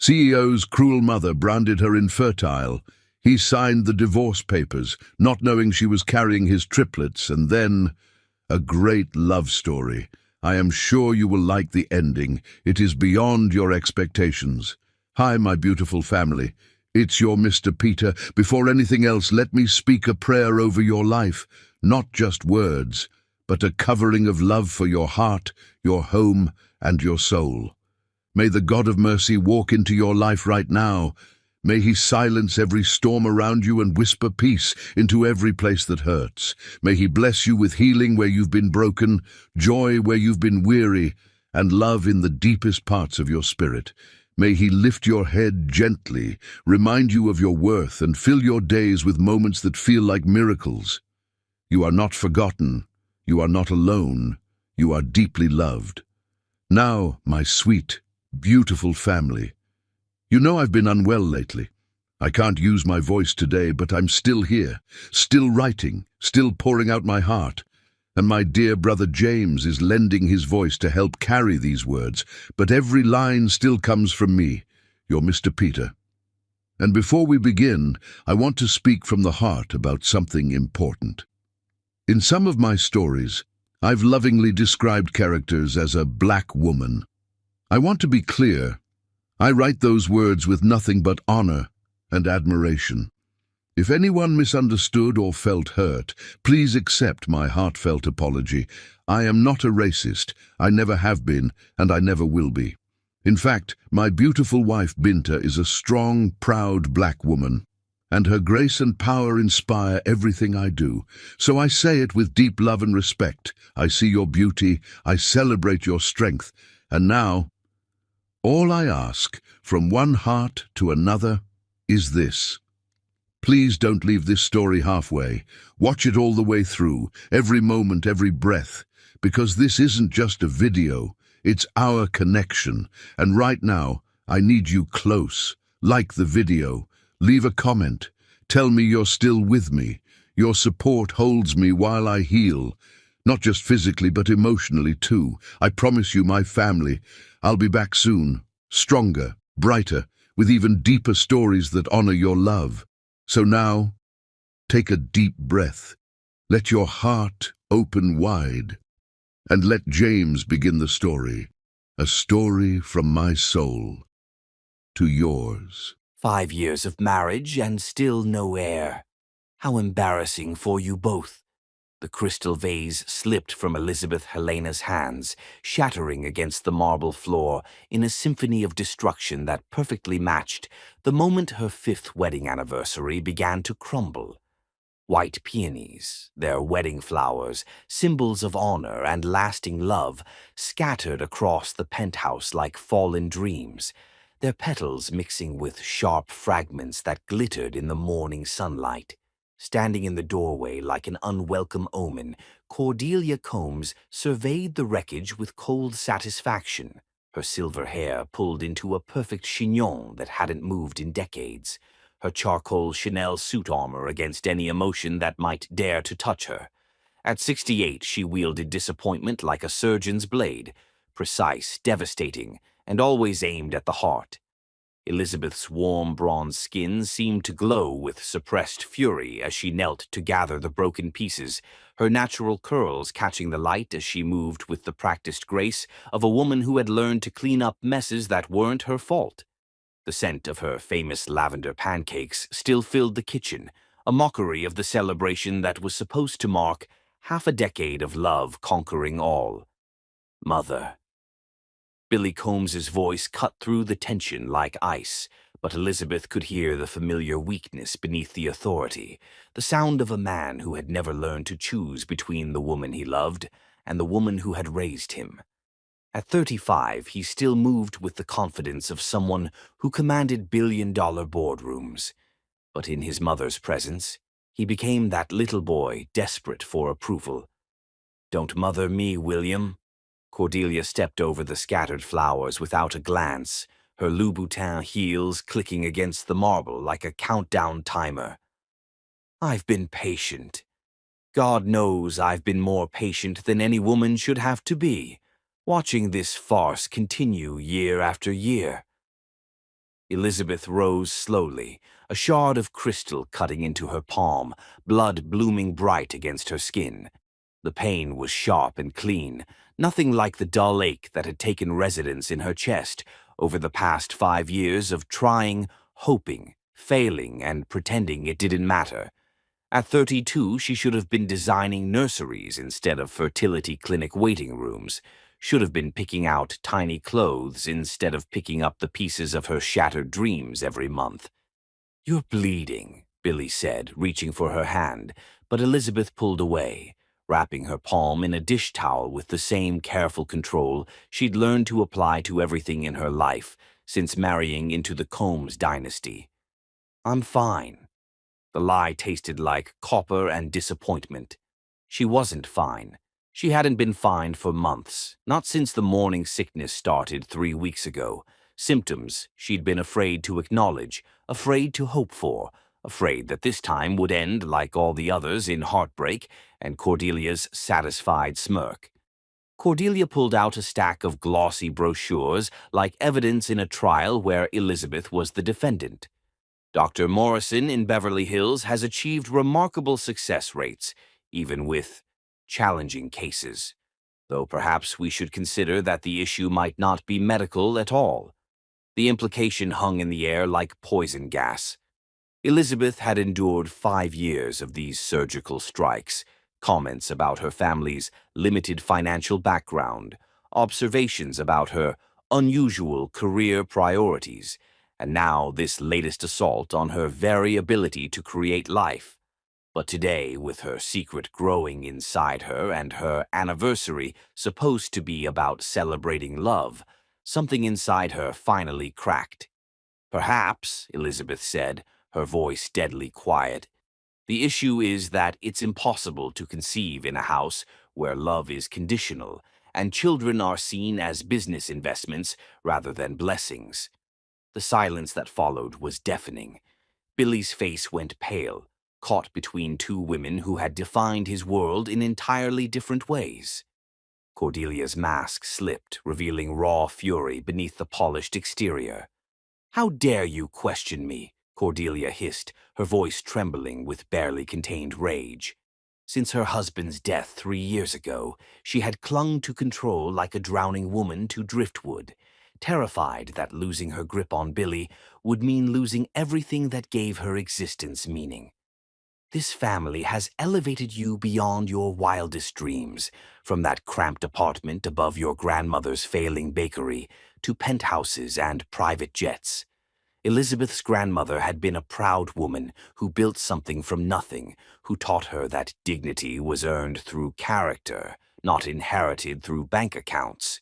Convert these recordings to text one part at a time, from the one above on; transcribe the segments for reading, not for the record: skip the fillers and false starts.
CEO's cruel mother branded her infertile. He signed the divorce papers, not knowing she was carrying his triplets, and then a great love story. I am sure you will like the ending. It is beyond your expectations. Hi, my beautiful family. It's your Mr. Peter. Before anything else, let me speak a prayer over your life. Not just words, but a covering of love for your heart, your home, and your soul. May the God of mercy walk into your life right now. May he silence every storm around you and whisper peace into every place that hurts. May he bless you with healing where you've been broken, joy where you've been weary, and love in the deepest parts of your spirit. May he lift your head gently, remind you of your worth, and fill your days with moments that feel like miracles. You are not forgotten. You are not alone. You are deeply loved. Now, my sweet, beautiful family, you know I've been unwell lately. I can't use my voice today, but I'm still here, still writing, still pouring out my heart. And my dear brother James is lending his voice to help carry these words, but every line still comes from me, your Mr. Peter. And before we begin, I want to speak from the heart about something important. In some of my stories, I've lovingly described characters as a black woman. I want to be clear. I write those words with nothing but honor and admiration. If anyone misunderstood or felt hurt, please accept my heartfelt apology. I am not a racist. I never have been, and I never will be. In fact, my beautiful wife Binta is a strong, proud black woman, and her grace and power inspire everything I do. So I say it with deep love and respect. I see your beauty, I celebrate your strength, and now, all I ask, from one heart to another, is this. Please don't leave this story halfway. Watch it all the way through, every moment, every breath, because this isn't just a video, it's our connection. And right now, I need you close. Like the video, leave a comment, tell me you're still with me. Your support holds me while I heal, not just physically but emotionally too. I promise you, my family, I'll be back soon, stronger, brighter, with even deeper stories that honor your love. So now, take a deep breath, let your heart open wide, and let James begin the story, a story from my soul to yours. 5 years of marriage and still no heir. How embarrassing for you both. The crystal vase slipped from Elizabeth Helena's hands, shattering against the marble floor in a symphony of destruction that perfectly matched the moment her 5th wedding anniversary began to crumble. White peonies, their wedding flowers, symbols of honor and lasting love, scattered across the penthouse like fallen dreams, their petals mixing with sharp fragments that glittered in the morning sunlight. Standing in the doorway like an unwelcome omen, Cordelia Combs surveyed the wreckage with cold satisfaction, her silver hair pulled into a perfect chignon that hadn't moved in decades, her charcoal Chanel suit armor against any emotion that might dare to touch her. At 68, she wielded disappointment like a surgeon's blade, precise, devastating, and always aimed at the heart. Elizabeth's warm bronze skin seemed to glow with suppressed fury as she knelt to gather the broken pieces, her natural curls catching the light as she moved with the practiced grace of a woman who had learned to clean up messes that weren't her fault. The scent of her famous lavender pancakes still filled the kitchen, a mockery of the celebration that was supposed to mark half a decade of love conquering all. Mother. Billy Combs's voice cut through the tension like ice, but Elizabeth could hear the familiar weakness beneath the authority, the sound of a man who had never learned to choose between the woman he loved and the woman who had raised him. At 35, he still moved with the confidence of someone who commanded billion-dollar boardrooms. But in his mother's presence, he became that little boy desperate for approval. "Don't mother me, William." Cordelia stepped over the scattered flowers without a glance, her Louboutin heels clicking against the marble like a countdown timer. "I've been patient. God knows I've been more patient than any woman should have to be, watching this farce continue year after year." Elizabeth rose slowly, a shard of crystal cutting into her palm, blood blooming bright against her skin. The pain was sharp and clean, nothing like the dull ache that had taken residence in her chest over the past 5 years of trying, hoping, failing, and pretending it didn't matter. At 32, she should have been designing nurseries instead of fertility clinic waiting rooms, should have been picking out tiny clothes instead of picking up the pieces of her shattered dreams every month. "You're bleeding," Billy said, reaching for her hand, but Elizabeth pulled away, wrapping her palm in a dish towel with the same careful control she'd learned to apply to everything in her life since marrying into the Combs dynasty. "I'm fine." The lie tasted like copper and disappointment. She wasn't fine. She hadn't been fine for months, not since the morning sickness started 3 weeks ago. Symptoms she'd been afraid to acknowledge, afraid to hope for, afraid that this time would end like all the others in heartbreak and Cordelia's satisfied smirk. Cordelia pulled out a stack of glossy brochures like evidence in a trial where Elizabeth was the defendant. Dr. Morrison in Beverly Hills has achieved remarkable success rates, even with challenging cases, though perhaps we should consider that the issue might not be medical at all. The implication hung in the air like poison gas. Elizabeth had endured 5 years of these surgical strikes, comments about her family's limited financial background, observations about her unusual career priorities, and now this latest assault on her very ability to create life. But today, with her secret growing inside her and her anniversary supposed to be about celebrating love, something inside her finally cracked. "Perhaps," Elizabeth said, her voice deadly quiet, "the issue is that it's impossible to conceive in a house where love is conditional and children are seen as business investments rather than blessings." The silence that followed was deafening. Billy's face went pale, caught between two women who had defined his world in entirely different ways. Cordelia's mask slipped, revealing raw fury beneath the polished exterior. "How dare you question me?" Cordelia hissed, her voice trembling with barely contained rage. Since her husband's death 3 years ago, she had clung to control like a drowning woman to driftwood, terrified that losing her grip on Billy would mean losing everything that gave her existence meaning. "This family has elevated you beyond your wildest dreams, from that cramped apartment above your grandmother's failing bakery to penthouses and private jets." Elizabeth's grandmother had been a proud woman who built something from nothing, who taught her that dignity was earned through character, not inherited through bank accounts.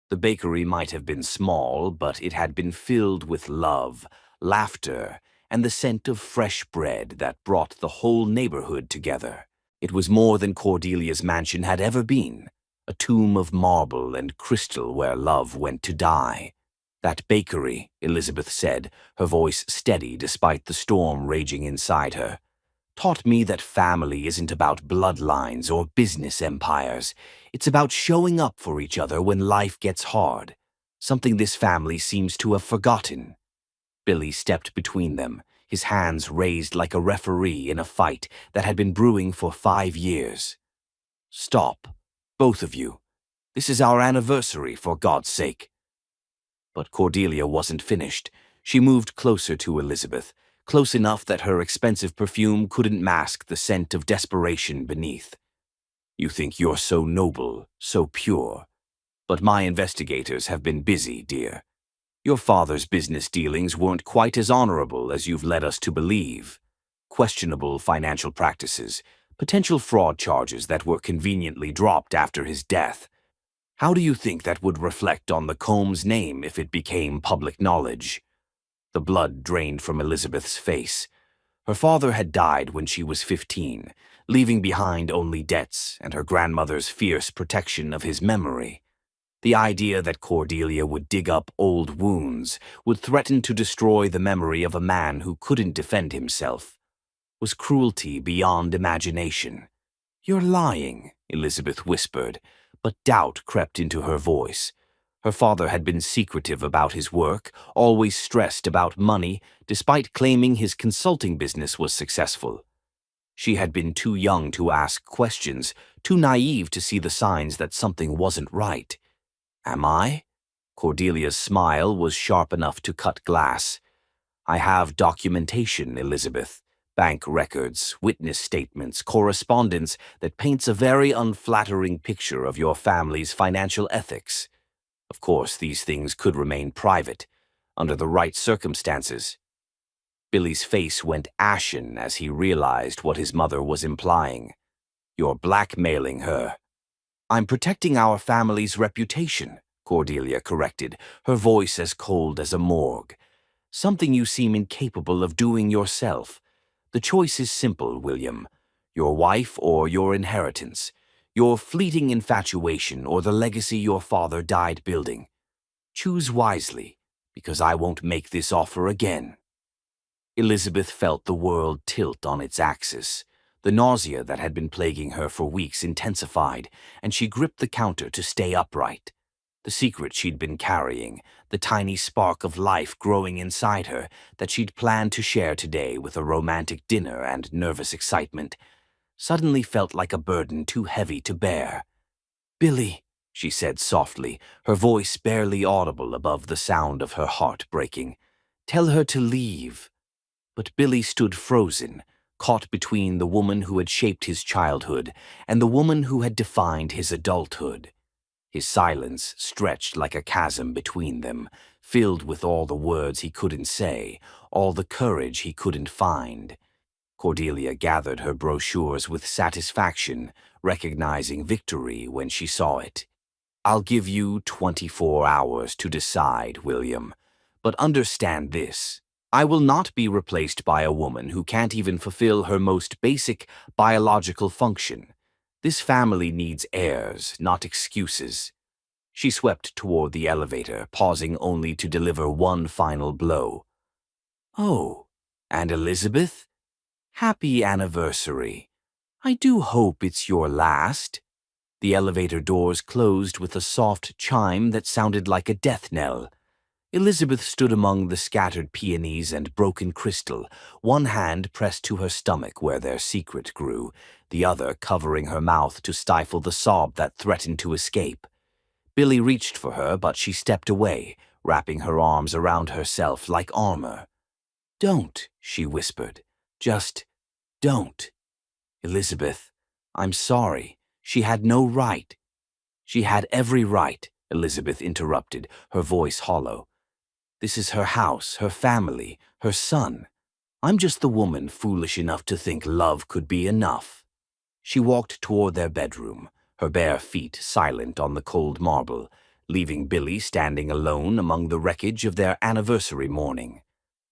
The bakery might have been small, but it had been filled with love, laughter, and the scent of fresh bread that brought the whole neighborhood together. It was more than Cordelia's mansion had ever been, a tomb of marble and crystal where love went to die. "That bakery," Elizabeth said, her voice steady despite the storm raging inside her, "taught me that family isn't about bloodlines or business empires. It's about showing up for each other when life gets hard, something this family seems to have forgotten." Billy stepped between them, his hands raised like a referee in a fight that had been brewing for 5 years. "Stop, both of you. This is our anniversary, for God's sake." But Cordelia wasn't finished. She moved closer to Elizabeth, close enough that her expensive perfume couldn't mask the scent of desperation beneath. "You think you're so noble, so pure. But my investigators have been busy, dear. Your father's business dealings weren't quite as honorable as you've led us to believe. Questionable financial practices, potential fraud charges that were conveniently dropped after his death. How do you think that would reflect on the Combs name if it became public knowledge?" The blood drained from Elizabeth's face. Her father had died when she was 15, leaving behind only debts and her grandmother's fierce protection of his memory. The idea that Cordelia would dig up old wounds, would threaten to destroy the memory of a man who couldn't defend himself, was cruelty beyond imagination. "You're lying," Elizabeth whispered, but doubt crept into her voice. Her father had been secretive about his work, always stressed about money, despite claiming his consulting business was successful. She had been too young to ask questions, too naive to see the signs that something wasn't right. Am I? Cordelia's smile was sharp enough to cut glass. I have documentation, Elizabeth. Bank records, witness statements, correspondence that paints a very unflattering picture of your family's financial ethics. Of course, these things could remain private, under the right circumstances. Billy's face went ashen as he realized what his mother was implying. You're blackmailing her. I'm protecting our family's reputation, Cordelia corrected, her voice as cold as a morgue. Something you seem incapable of doing yourself. The choice is simple, William. Your wife or your inheritance. Your fleeting infatuation or the legacy your father died building. Choose wisely, because I won't make this offer again. Elizabeth felt the world tilt on its axis. The nausea that had been plaguing her for weeks intensified, and she gripped the counter to stay upright. The secret she'd been carrying, the tiny spark of life growing inside her that she'd planned to share today with a romantic dinner and nervous excitement, suddenly felt like a burden too heavy to bear. "Billy," she said softly, her voice barely audible above the sound of her heart breaking. "Tell her to leave." But Billy stood frozen, caught between the woman who had shaped his childhood and the woman who had defined his adulthood. His silence stretched like a chasm between them, filled with all the words he couldn't say, all the courage he couldn't find. Cordelia gathered her brochures with satisfaction, recognizing victory when she saw it. I'll give you 24 hours to decide, William. But understand this. I will not be replaced by a woman who can't even fulfill her most basic biological function. This family needs heirs, not excuses. She swept toward the elevator, pausing only to deliver one final blow. Oh, and Elizabeth? Happy anniversary. I do hope it's your last. The elevator doors closed with a soft chime that sounded like a death knell. Elizabeth stood among the scattered peonies and broken crystal, one hand pressed to her stomach where their secret grew, the other covering her mouth to stifle the sob that threatened to escape. Billy reached for her, but she stepped away, wrapping her arms around herself like armor. "Don't," she whispered. "Just don't." "Elizabeth, I'm sorry. She had no right." "She had every right," Elizabeth interrupted, her voice hollow. "This is her house, her family, her son. I'm just the woman foolish enough to think love could be enough." She walked toward their bedroom, her bare feet silent on the cold marble, leaving Billy standing alone among the wreckage of their anniversary morning.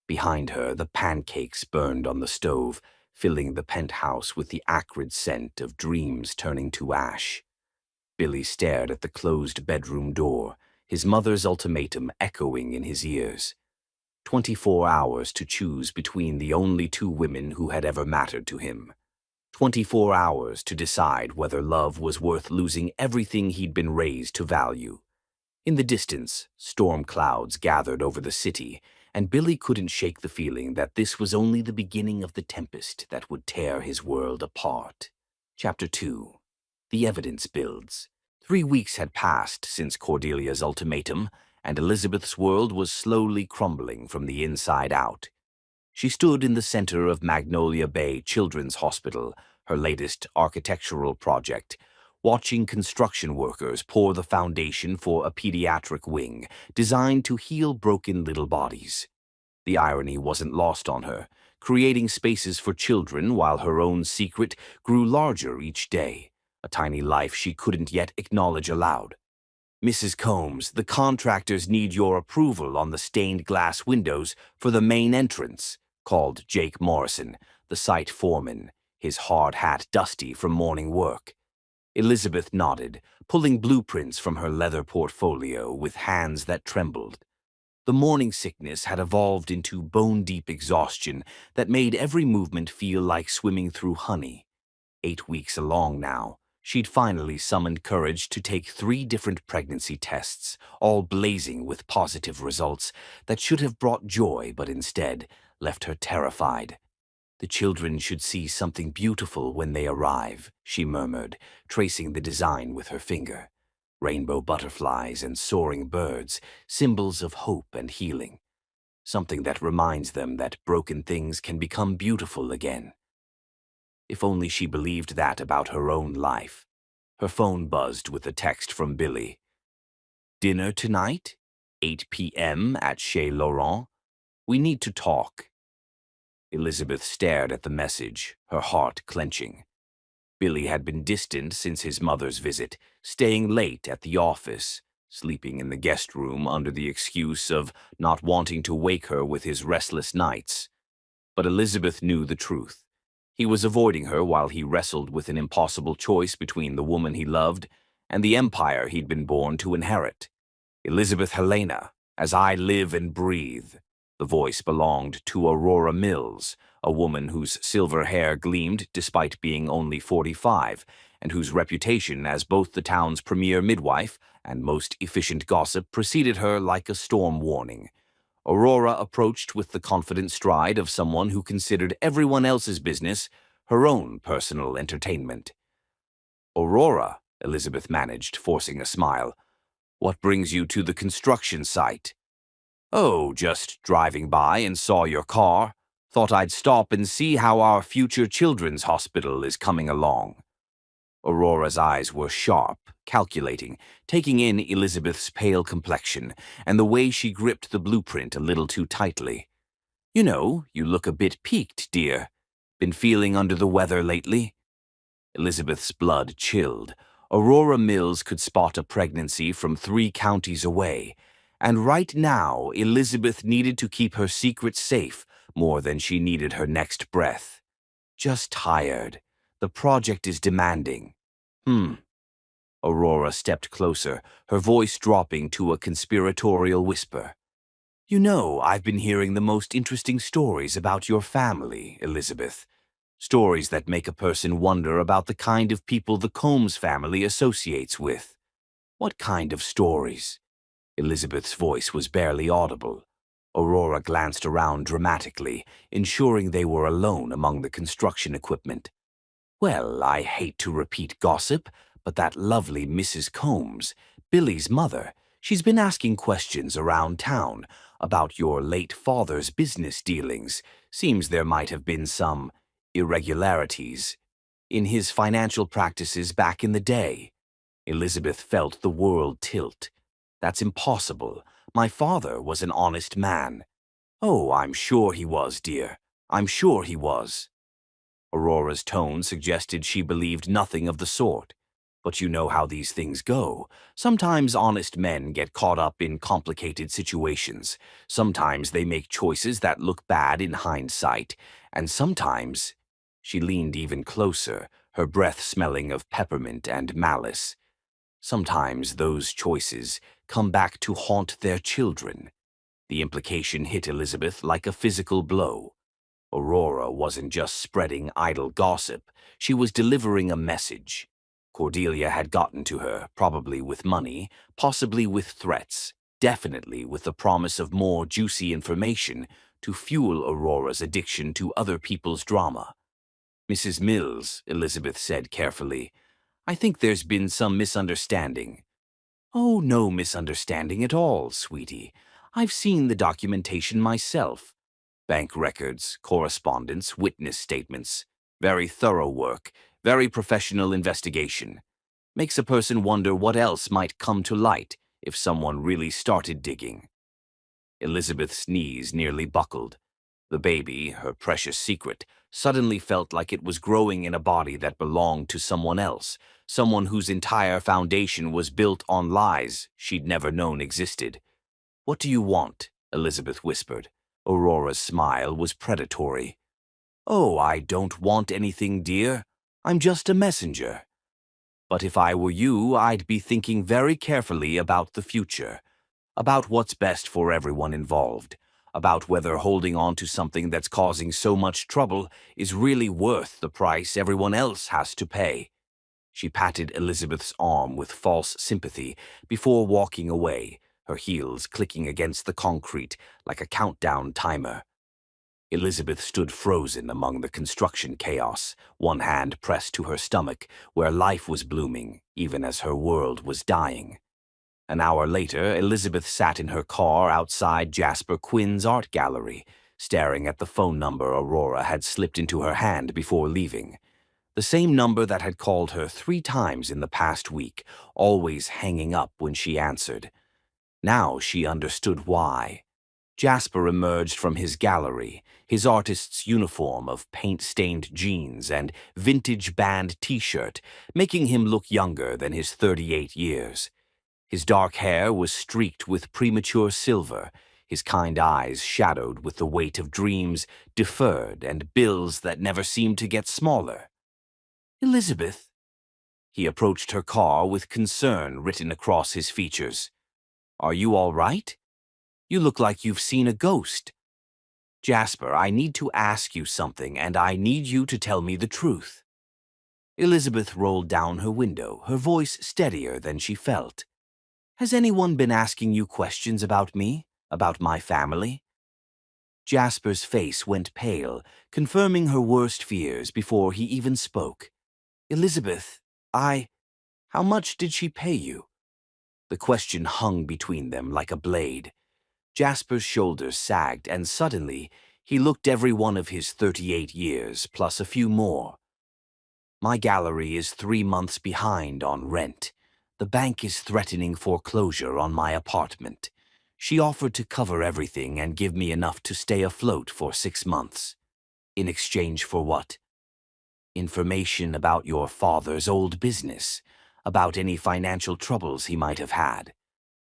Behind her, the pancakes burned on the stove, filling the penthouse with the acrid scent of dreams turning to ash. Billy stared at the closed bedroom door, his mother's ultimatum echoing in his ears. 24 hours to choose between the only two women who had ever mattered to him. 24 hours to decide whether love was worth losing everything he'd been raised to value. In the distance, storm clouds gathered over the city, and Billy couldn't shake the feeling that this was only the beginning of the tempest that would tear his world apart. Chapter 2. The evidence builds. 3 weeks had passed since Cordelia's ultimatum, and Elizabeth's world was slowly crumbling from the inside out. She stood in the center of Magnolia Bay Children's Hospital, her latest architectural project, watching construction workers pour the foundation for a pediatric wing designed to heal broken little bodies. The irony wasn't lost on her, creating spaces for children while her own secret grew larger each day, a tiny life she couldn't yet acknowledge aloud. "Mrs. Combs, the contractors need your approval on the stained glass windows for the main entrance," called Jake Morrison, the site foreman, his hard hat dusty from morning work. Elizabeth nodded, pulling blueprints from her leather portfolio with hands that trembled. The morning sickness had evolved into bone-deep exhaustion that made every movement feel like swimming through honey. 8 weeks along now, She'd finally summoned courage to take 3 different pregnancy tests, all blazing with positive results that should have brought joy but instead left her terrified. "The children should see something beautiful when they arrive," she murmured, tracing the design with her finger. Rainbow butterflies and soaring birds, symbols of hope and healing. Something that reminds them that broken things can become beautiful again. If only she believed that about her own life. Her phone buzzed with a text from Billy. "Dinner tonight? 8 p.m. at Chez Laurent? We need to talk." Elizabeth stared at the message, her heart clenching. Billy had been distant since his mother's visit, staying late at the office, sleeping in the guest room under the excuse of not wanting to wake her with his restless nights. But Elizabeth knew the truth. He was avoiding her while he wrestled with an impossible choice between the woman he loved and the empire he'd been born to inherit. "Elizabeth Helena, as I live and breathe." The voice belonged to Aurora Mills, a woman whose silver hair gleamed despite being only 45, and whose reputation as both the town's premier midwife and most efficient gossip preceded her like a storm warning. Aurora approached with the confident stride of someone who considered everyone else's business her own personal entertainment. "Aurora," Elizabeth managed, forcing a smile, "what brings you to the construction site?" "Oh, just driving by and saw your car. Thought I'd stop and see how our future children's hospital is coming along." Aurora's eyes were sharp, calculating, taking in Elizabeth's pale complexion and the way she gripped the blueprint a little too tightly. "You know, you look a bit peaked, dear. Been feeling under the weather lately?" Elizabeth's blood chilled. Aurora Mills could spot a pregnancy from 3 counties away, and right now Elizabeth needed to keep her secret safe more than she needed her next breath. "Just tired. The project is demanding." Aurora stepped closer, her voice dropping to a conspiratorial whisper. "You know, I've been hearing the most interesting stories about your family, Elizabeth. Stories that make a person wonder about the kind of people the Combs family associates with." "What kind of stories?" Elizabeth's voice was barely audible. Aurora glanced around dramatically, ensuring they were alone among the construction equipment. "Well, I hate to repeat gossip, but that lovely Mrs. Combs, Billy's mother, she's been asking questions around town about your late father's business dealings. Seems there might have been some irregularities in his financial practices back in the day." Elizabeth felt the world tilt. "That's impossible. My father was an honest man." "Oh, I'm sure he was, dear. I'm sure he was." Aurora's tone suggested she believed nothing of the sort. "But you know how these things go. Sometimes honest men get caught up in complicated situations. Sometimes they make choices that look bad in hindsight. And sometimes—" She leaned even closer, her breath smelling of peppermint and malice. "Sometimes those choices come back to haunt their children." The implication hit Elizabeth like a physical blow. Aurora wasn't just spreading idle gossip, she was delivering a message. Cordelia had gotten to her, probably with money, possibly with threats, definitely with the promise of more juicy information to fuel Aurora's addiction to other people's drama. "Mrs. Mills," Elizabeth said carefully, "I think there's been some misunderstanding." "Oh, no misunderstanding at all, sweetie. I've seen the documentation myself. Bank records, correspondence, witness statements. Very thorough work, very professional investigation. Makes a person wonder what else might come to light if someone really started digging." Elizabeth's knees nearly buckled. The baby, her precious secret, suddenly felt like it was growing in a body that belonged to someone else, someone whose entire foundation was built on lies she'd never known existed. "What do you want?" Elizabeth whispered. Aurora's smile was predatory. "Oh, I don't want anything, dear. I'm just a messenger. But if I were you, I'd be thinking very carefully about the future, about what's best for everyone involved, about whether holding on to something that's causing so much trouble is really worth the price everyone else has to pay." She patted Elizabeth's arm with false sympathy before walking away, her heels clicking against the concrete like a countdown timer. Elizabeth stood frozen among the construction chaos, one hand pressed to her stomach, where life was blooming, even as her world was dying. An hour later, Elizabeth sat in her car outside Jasper Quinn's art gallery, staring at the phone number Aurora had slipped into her hand before leaving. The same number that had called her 3 times in the past week, always hanging up when she answered. Now she understood why. Jasper emerged from his gallery, his artist's uniform of paint-stained jeans and vintage band t-shirt, making him look younger than his 38 years. His dark hair was streaked with premature silver, his kind eyes shadowed with the weight of dreams deferred and bills that never seemed to get smaller. "Elizabeth." He approached her car with concern written across his features. "Are you all right? You look like you've seen a ghost." "Jasper, I need to ask you something, and I need you to tell me the truth." Elizabeth rolled down her window, her voice steadier than she felt. "Has anyone been asking you questions about me, about my family?" Jasper's face went pale, confirming her worst fears before he even spoke. "Elizabeth, how much did she pay you?" The question hung between them like a blade. Jasper's shoulders sagged, and suddenly he looked every one of his 38 years, plus a few more. "My gallery is 3 months behind on rent. The bank is threatening foreclosure on my apartment. She offered to cover everything and give me enough to stay afloat for 6 months. In exchange for what? Information about your father's old business, about any financial troubles he might have had,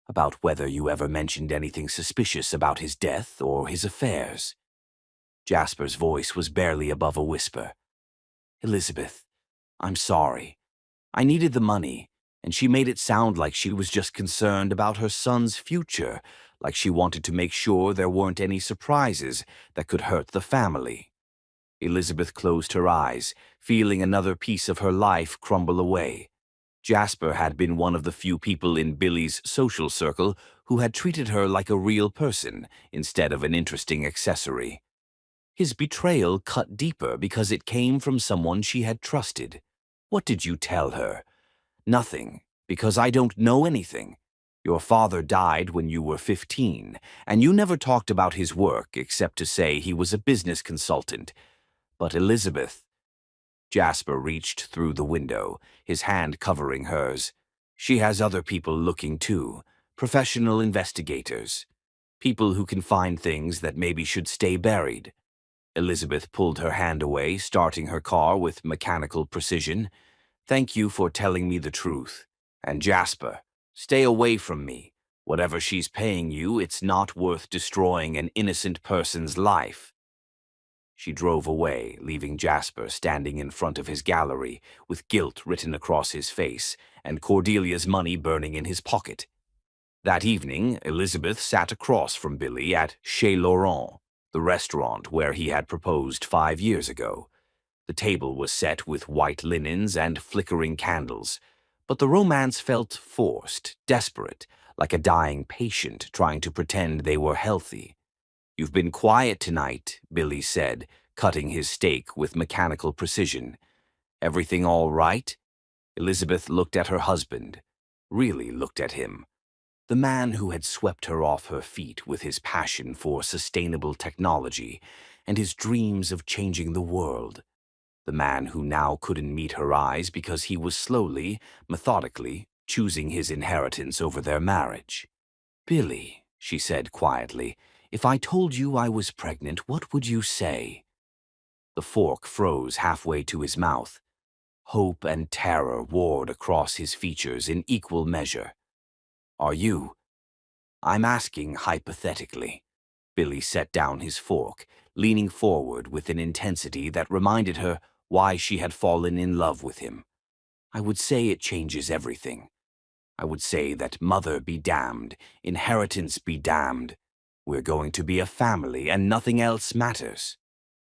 about whether you ever mentioned anything suspicious about his death or his affairs." Jasper's voice was barely above a whisper. "Elizabeth, I'm sorry. I needed the money, and she made it sound like she was just concerned about her son's future, like she wanted to make sure there weren't any surprises that could hurt the family." Elizabeth closed her eyes, feeling another piece of her life crumble away. Jasper had been one of the few people in Billy's social circle who had treated her like a real person instead of an interesting accessory. His betrayal cut deeper because it came from someone she had trusted. "What did you tell her?" "Nothing, because I don't know anything. Your father died when you were 15, and you never talked about his work except to say he was a business consultant. But Elizabeth—" Jasper reached through the window, his hand covering hers. "She has other people looking too, professional investigators. People who can find things that maybe should stay buried." Elizabeth pulled her hand away, starting her car with mechanical precision. "Thank you for telling me the truth. And Jasper, stay away from me. Whatever she's paying you, it's not worth destroying an innocent person's life." She drove away, leaving Jasper standing in front of his gallery, with guilt written across his face and Cordelia's money burning in his pocket. That evening, Elizabeth sat across from Billy at Chez Laurent, the restaurant where he had proposed 5 years ago. The table was set with white linens and flickering candles, but the romance felt forced, desperate, like a dying patient trying to pretend they were healthy. "You've been quiet tonight," Billy said, cutting his steak with mechanical precision. "Everything all right?" Elizabeth looked at her husband, really looked at him. The man who had swept her off her feet with his passion for sustainable technology and his dreams of changing the world. The man who now couldn't meet her eyes because he was slowly, methodically, choosing his inheritance over their marriage. "Billy," she said quietly, "if I told you I was pregnant, what would you say?" The fork froze halfway to his mouth. Hope and terror warred across his features in equal measure. "Are you?" "I'm asking hypothetically." Billy set down his fork, leaning forward with an intensity that reminded her why she had fallen in love with him. "I would say it changes everything. I would say that mother be damned, inheritance be damned. We're going to be a family and nothing else matters."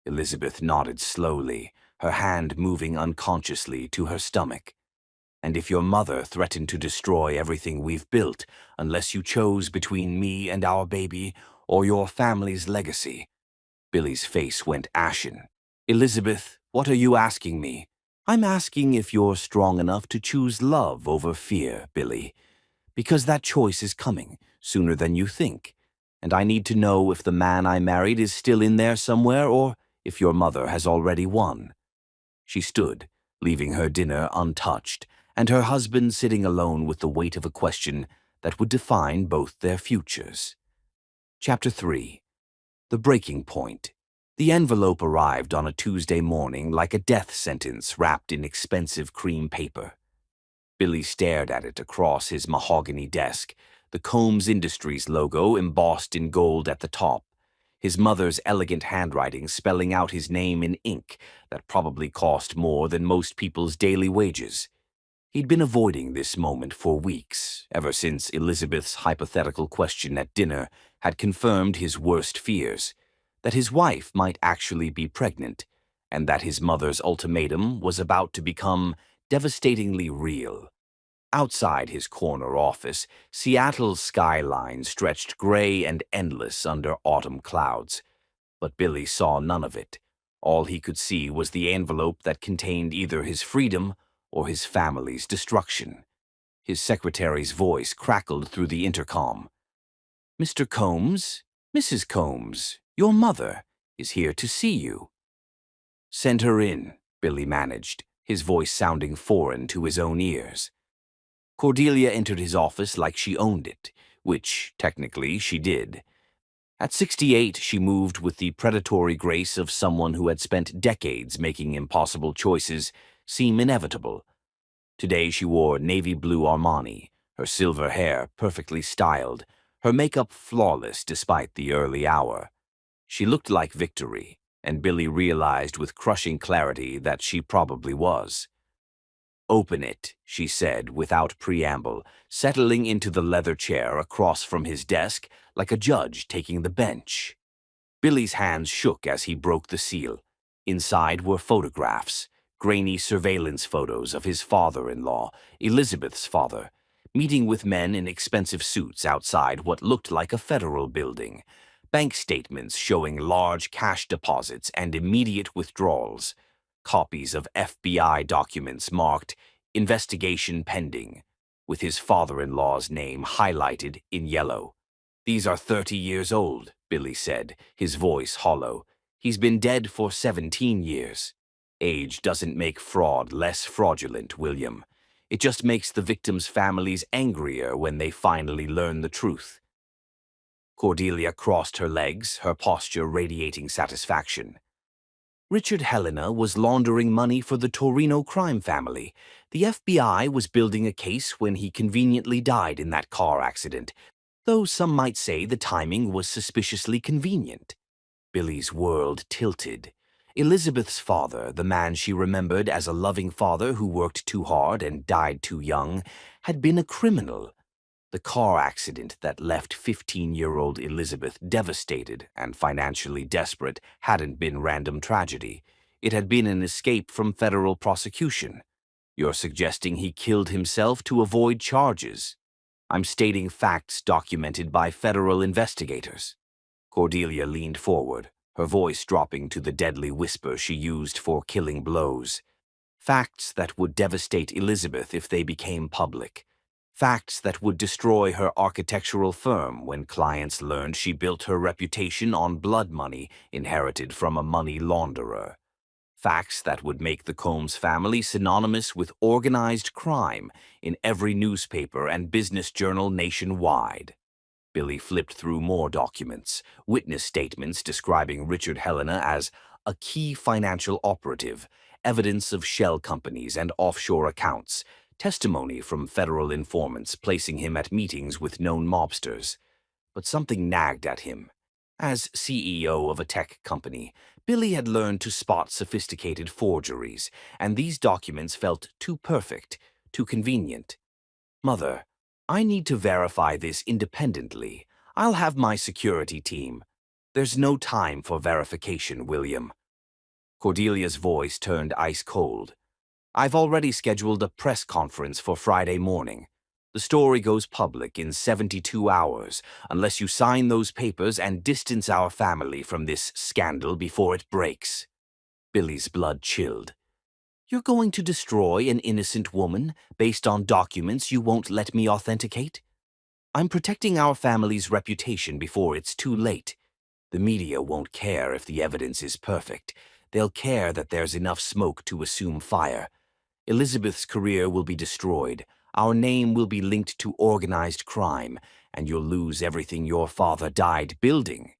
Elizabeth nodded slowly, her hand moving unconsciously to her stomach. And if your mother threatened to destroy everything we've built unless you chose between me and our baby or your family's legacy. Billy's face went ashen. Elizabeth, what are you asking me? I'm asking if you're strong enough to choose love over fear, Billy. Because that choice is coming sooner than you think. And I need to know if the man I married is still in there somewhere or if your mother has already won. She stood, leaving her dinner untouched, and her husband sitting alone with the weight of a question that would define both their futures. Chapter 3. The Breaking Point. The envelope arrived on a Tuesday morning like a death sentence wrapped in expensive cream paper. Billy stared at it across his mahogany desk, the Combs Industries logo embossed in gold at the top, his mother's elegant handwriting spelling out his name in ink that probably cost more than most people's daily wages. He'd been avoiding this moment for weeks, ever since Elizabeth's hypothetical question at dinner had confirmed his worst fears, that his wife might actually be pregnant, and that his mother's ultimatum was about to become devastatingly real. Outside his corner office, Seattle's skyline stretched gray and endless under autumn clouds. But Billy saw none of it. All he could see was the envelope that contained either his freedom or his family's destruction. His secretary's voice crackled through the intercom. "Mr. Combs, Mrs. Combs, your mother is here to see you." "Send her in," Billy managed, his voice sounding foreign to his own ears. Cordelia entered his office like she owned it, which, technically, she did. At 68, she moved with the predatory grace of someone who had spent decades making impossible choices seem inevitable. Today she wore navy blue Armani, her silver hair perfectly styled, her makeup flawless despite the early hour. She looked like victory, and Billy realized with crushing clarity that she probably was. "Open it," she said without preamble, settling into the leather chair across from his desk like a judge taking the bench. Billy's hands shook as he broke the seal. Inside were photographs, grainy surveillance photos of his father-in-law, Elizabeth's father, meeting with men in expensive suits outside what looked like a federal building, bank statements showing large cash deposits and immediate withdrawals, copies of FBI documents marked "Investigation Pending," with his father-in-law's name highlighted in yellow. "These are 30 years old," Billy said, his voice hollow. "He's been dead for 17 years. Age doesn't make fraud less fraudulent, William. It just makes the victims' families angrier when they finally learn the truth." Cordelia crossed her legs, her posture radiating satisfaction. Richard Helena was laundering money for the Torino crime family. The FBI was building a case when he conveniently died in that car accident, though some might say the timing was suspiciously convenient. Billy's world tilted. Elizabeth's father, the man she remembered as a loving father who worked too hard and died too young, had been a criminal. The car accident that left 15-year-old Elizabeth devastated and financially desperate hadn't been random tragedy. It had been an escape from federal prosecution. "You're suggesting he killed himself to avoid charges?" "I'm stating facts documented by federal investigators." Cordelia leaned forward, her voice dropping to the deadly whisper she used for killing blows. "Facts that would devastate Elizabeth if they became public. Facts that would destroy her architectural firm when clients learned she built her reputation on blood money inherited from a money launderer. Facts that would make the Combs family synonymous with organized crime in every newspaper and business journal nationwide." Billy flipped through more documents, witness statements describing Richard Helena as a key financial operative, evidence of shell companies and offshore accounts, testimony from federal informants placing him at meetings with known mobsters. But something nagged at him. As CEO of a tech company, Billy had learned to spot sophisticated forgeries, and these documents felt too perfect, too convenient. "Mother, I need to verify this independently. I'll have my security team." "There's no time for verification, William." Cordelia's voice turned ice cold. I've already scheduled a press conference for Friday morning. The story goes public in 72 hours, unless you sign those papers and distance our family from this scandal before it breaks." Billy's blood chilled. "You're going to destroy an innocent woman based on documents you won't let me authenticate? I'm protecting our family's reputation before it's too late. The media won't care if the evidence is perfect. They'll care that there's enough smoke to assume fire. Elizabeth's career will be destroyed. Our name will be linked to organized crime, and you'll lose everything your father died building."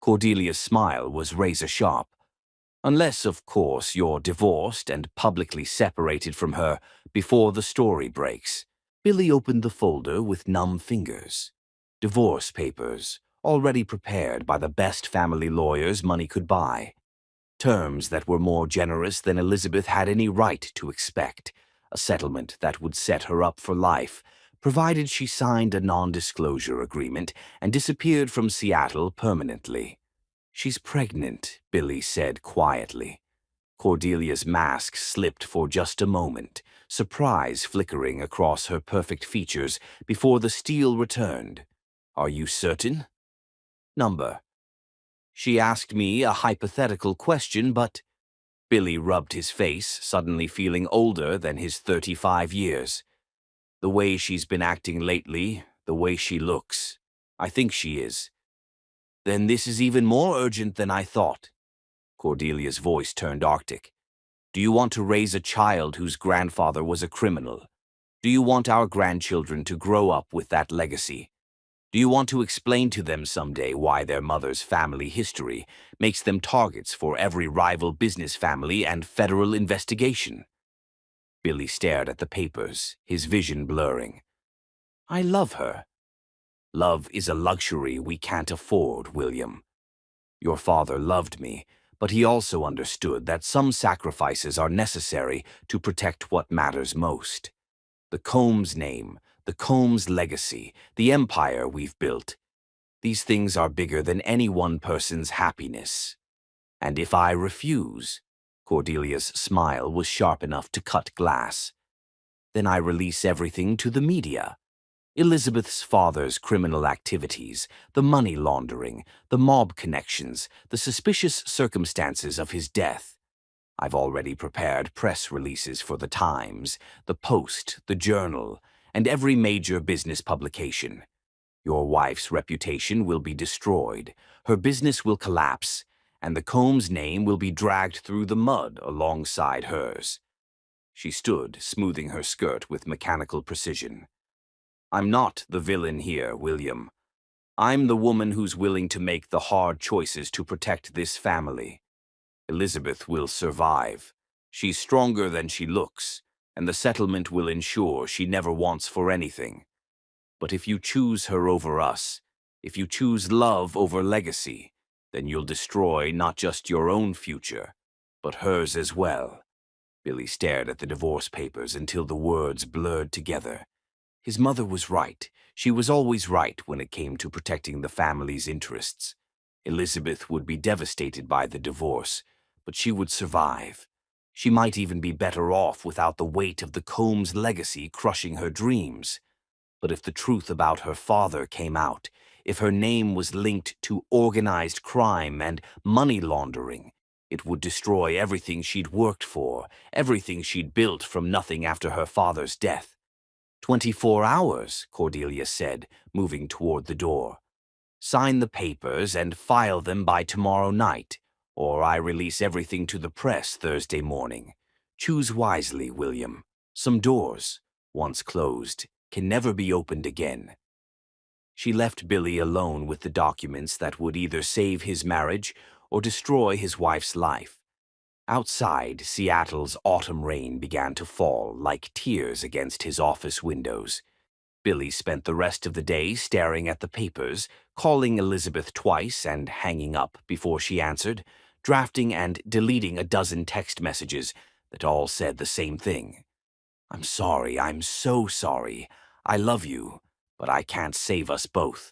Cordelia's smile was razor-sharp. "Unless, of course, you're divorced and publicly separated from her before the story breaks." Billy opened the folder with numb fingers. Divorce papers, already prepared by the best family lawyers money could buy. Terms that were more generous than Elizabeth had any right to expect. A settlement that would set her up for life, provided she signed a non-disclosure agreement and disappeared from Seattle permanently. "She's pregnant," Billy said quietly. Cordelia's mask slipped for just a moment, surprise flickering across her perfect features before the steel returned. "Are you certain?" "Number." "She asked me a hypothetical question, but—" Billy rubbed his face, suddenly feeling older than his 35 years. "The way she's been acting lately, the way she looks. I think she is." "Then this is even more urgent than I thought." Cordelia's voice turned arctic. "Do you want to raise a child whose grandfather was a criminal? Do you want our grandchildren to grow up with that legacy? Do you want to explain to them someday why their mother's family history makes them targets for every rival business family and federal investigation?" Billy stared at the papers, his vision blurring. "I love her." "Love is a luxury we can't afford, William. Your father loved me, but he also understood that some sacrifices are necessary to protect what matters most. The Combs name, the Combs legacy, the empire we've built. These things are bigger than any one person's happiness. And if I refuse," Cordelia's smile was sharp enough to cut glass, "then I release everything to the media. Elizabeth's father's criminal activities, the money laundering, the mob connections, the suspicious circumstances of his death. I've already prepared press releases for the Times, the Post, the Journal, and every major business publication. Your wife's reputation will be destroyed, her business will collapse, and the Combs name will be dragged through the mud alongside hers." She stood, smoothing her skirt with mechanical precision. "I'm not the villain here, William. I'm the woman who's willing to make the hard choices to protect this family. Elizabeth will survive. She's stronger than she looks, and the settlement will ensure she never wants for anything. But if you choose her over us, if you choose love over legacy, then you'll destroy not just your own future, but hers as well." Billy stared at the divorce papers until the words blurred together. His mother was right. She was always right when it came to protecting the family's interests. Elizabeth would be devastated by the divorce, but she would survive. She might even be better off without the weight of the Combs legacy crushing her dreams. But if the truth about her father came out, if her name was linked to organized crime and money laundering, it would destroy everything she'd worked for, everything she'd built from nothing after her father's death. 24 hours, Cordelia said, moving toward the door. "Sign the papers and file them by tomorrow night, or I release everything to the press Thursday morning. Choose wisely, William. Some doors, once closed, can never be opened again." She left Billy alone with the documents that would either save his marriage or destroy his wife's life. Outside, Seattle's autumn rain began to fall like tears against his office windows. Billy spent the rest of the day staring at the papers, calling Elizabeth twice and hanging up before she answered, drafting and deleting a dozen text messages that all said the same thing. "I'm sorry, I'm so sorry. I love you, but I can't save us both."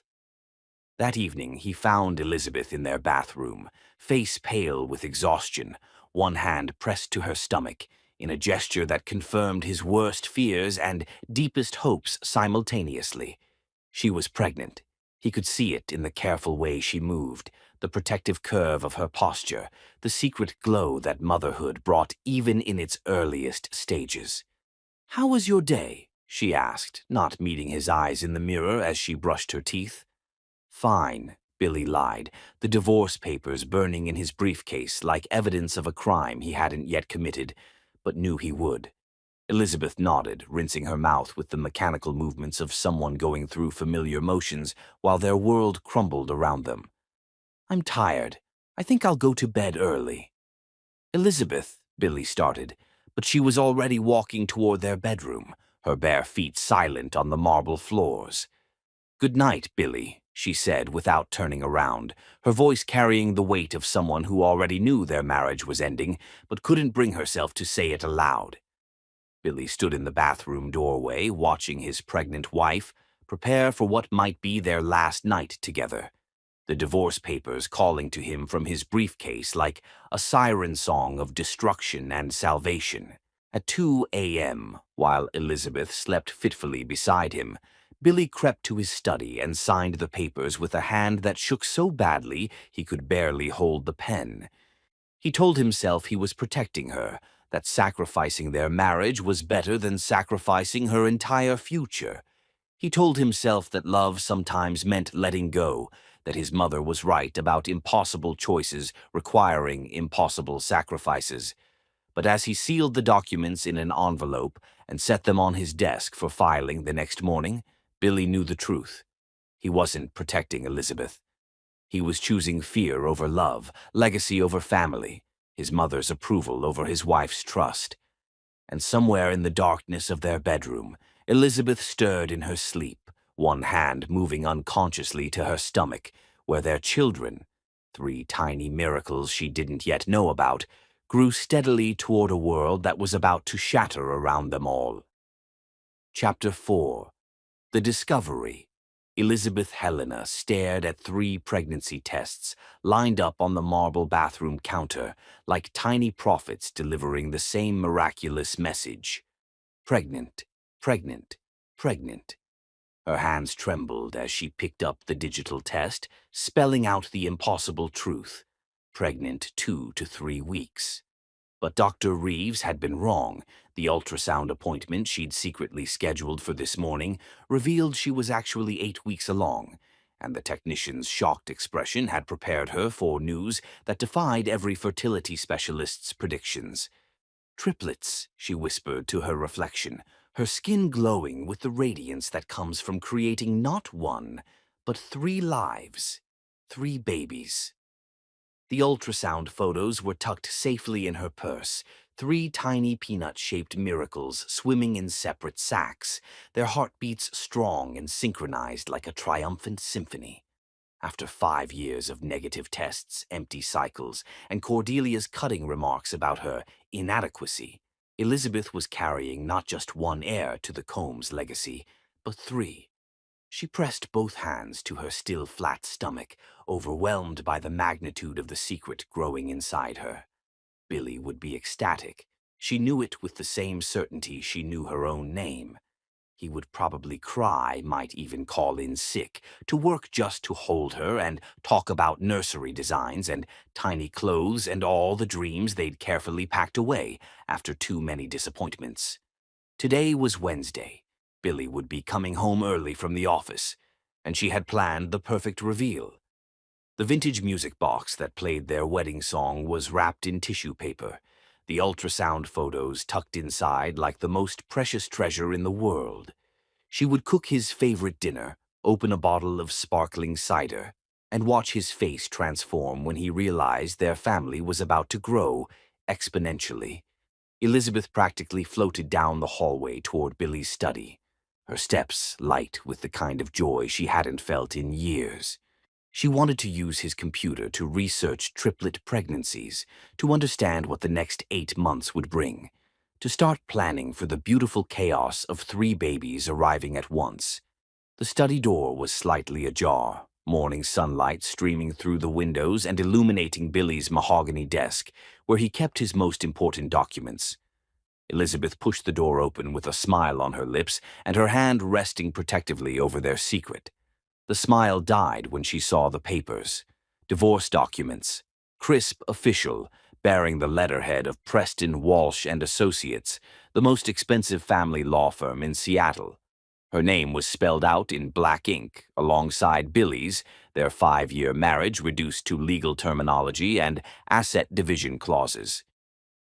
That evening, he found Elizabeth in their bathroom, face pale with exhaustion, one hand pressed to her stomach, in a gesture that confirmed his worst fears and deepest hopes simultaneously. She was pregnant. He could see it in the careful way she moved, the protective curve of her posture, the secret glow that motherhood brought even in its earliest stages. "How was your day?" she asked, not meeting his eyes in the mirror as she brushed her teeth. "Fine," Billy lied, the divorce papers burning in his briefcase like evidence of a crime he hadn't yet committed, but knew he would. Elizabeth nodded, rinsing her mouth with the mechanical movements of someone going through familiar motions while their world crumbled around them. "I'm tired. I think I'll go to bed early." "Elizabeth," Billy started, but she was already walking toward their bedroom, her bare feet silent on the marble floors. "Good night, Billy," she said without turning around, her voice carrying the weight of someone who already knew their marriage was ending, but couldn't bring herself to say it aloud. Billy stood in the bathroom doorway, watching his pregnant wife prepare for what might be their last night together, the divorce papers calling to him from his briefcase like a siren song of destruction and salvation. At 2 a.m., while Elizabeth slept fitfully beside him, Billy crept to his study and signed the papers with a hand that shook so badly he could barely hold the pen. He told himself he was protecting her, that sacrificing their marriage was better than sacrificing her entire future. He told himself that love sometimes meant letting go, that his mother was right about impossible choices requiring impossible sacrifices. But as he sealed the documents in an envelope and set them on his desk for filing the next morning, Billy knew the truth. He wasn't protecting Elizabeth. He was choosing fear over love, legacy over family, his mother's approval over his wife's trust. And somewhere in the darkness of their bedroom, Elizabeth stirred in her sleep, one hand moving unconsciously to her stomach, where their children, three tiny miracles she didn't yet know about, grew steadily toward a world that was about to shatter around them all. Chapter 4. The Discovery. Elizabeth Helena stared at 3 pregnancy tests lined up on the marble bathroom counter like tiny prophets delivering the same miraculous message. Pregnant, pregnant, pregnant. Her hands trembled as she picked up the digital test, spelling out the impossible truth. Pregnant 2 to 3 weeks. But Dr. Reeves had been wrong. The ultrasound appointment she'd secretly scheduled for this morning revealed she was actually 8 weeks along, and the technician's shocked expression had prepared her for news that defied every fertility specialist's predictions. "Triplets," she whispered to her reflection, her skin glowing with the radiance that comes from creating not 1, but 3 lives, 3 babies. The ultrasound photos were tucked safely in her purse, 3 tiny peanut-shaped miracles swimming in separate sacs, their heartbeats strong and synchronized like a triumphant symphony. After 5 years of negative tests, empty cycles, and Cordelia's cutting remarks about her inadequacy, Elizabeth was carrying not just 1 heir to the Combs legacy, but 3. She pressed both hands to her still flat stomach, overwhelmed by the magnitude of the secret growing inside her. Billy would be ecstatic. She knew it with the same certainty she knew her own name. He would probably cry, might even call in sick, to work just to hold her and talk about nursery designs and tiny clothes and all the dreams they'd carefully packed away after too many disappointments. Today was Wednesday. Billy would be coming home early from the office, and she had planned the perfect reveal. The vintage music box that played their wedding song was wrapped in tissue paper, the ultrasound photos tucked inside like the most precious treasure in the world. She would cook his favorite dinner, open a bottle of sparkling cider, and watch his face transform when he realized their family was about to grow exponentially. Elizabeth practically floated down the hallway toward Billy's study, her steps light with the kind of joy she hadn't felt in years. She wanted to use his computer to research triplet pregnancies, to understand what the next 8 months would bring, to start planning for the beautiful chaos of 3 babies arriving at once. The study door was slightly ajar, morning sunlight streaming through the windows and illuminating Billy's mahogany desk, where he kept his most important documents. Elizabeth pushed the door open with a smile on her lips and her hand resting protectively over their secret. The smile died when she saw the papers. Divorce documents. Crisp official, bearing the letterhead of Preston, Walsh and Associates, the most expensive family law firm in Seattle. Her name was spelled out in black ink, alongside Billy's, their 5-year marriage reduced to legal terminology and asset division clauses.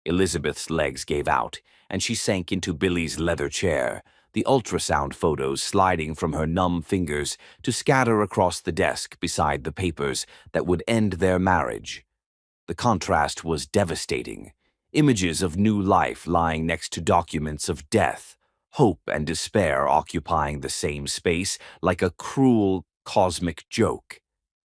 Elizabeth's legs gave out, and she sank into Billy's leather chair, the ultrasound photos sliding from her numb fingers to scatter across the desk beside the papers that would end their marriage. The contrast was devastating. Images of new life lying next to documents of death, hope and despair occupying the same space like a cruel, cosmic joke.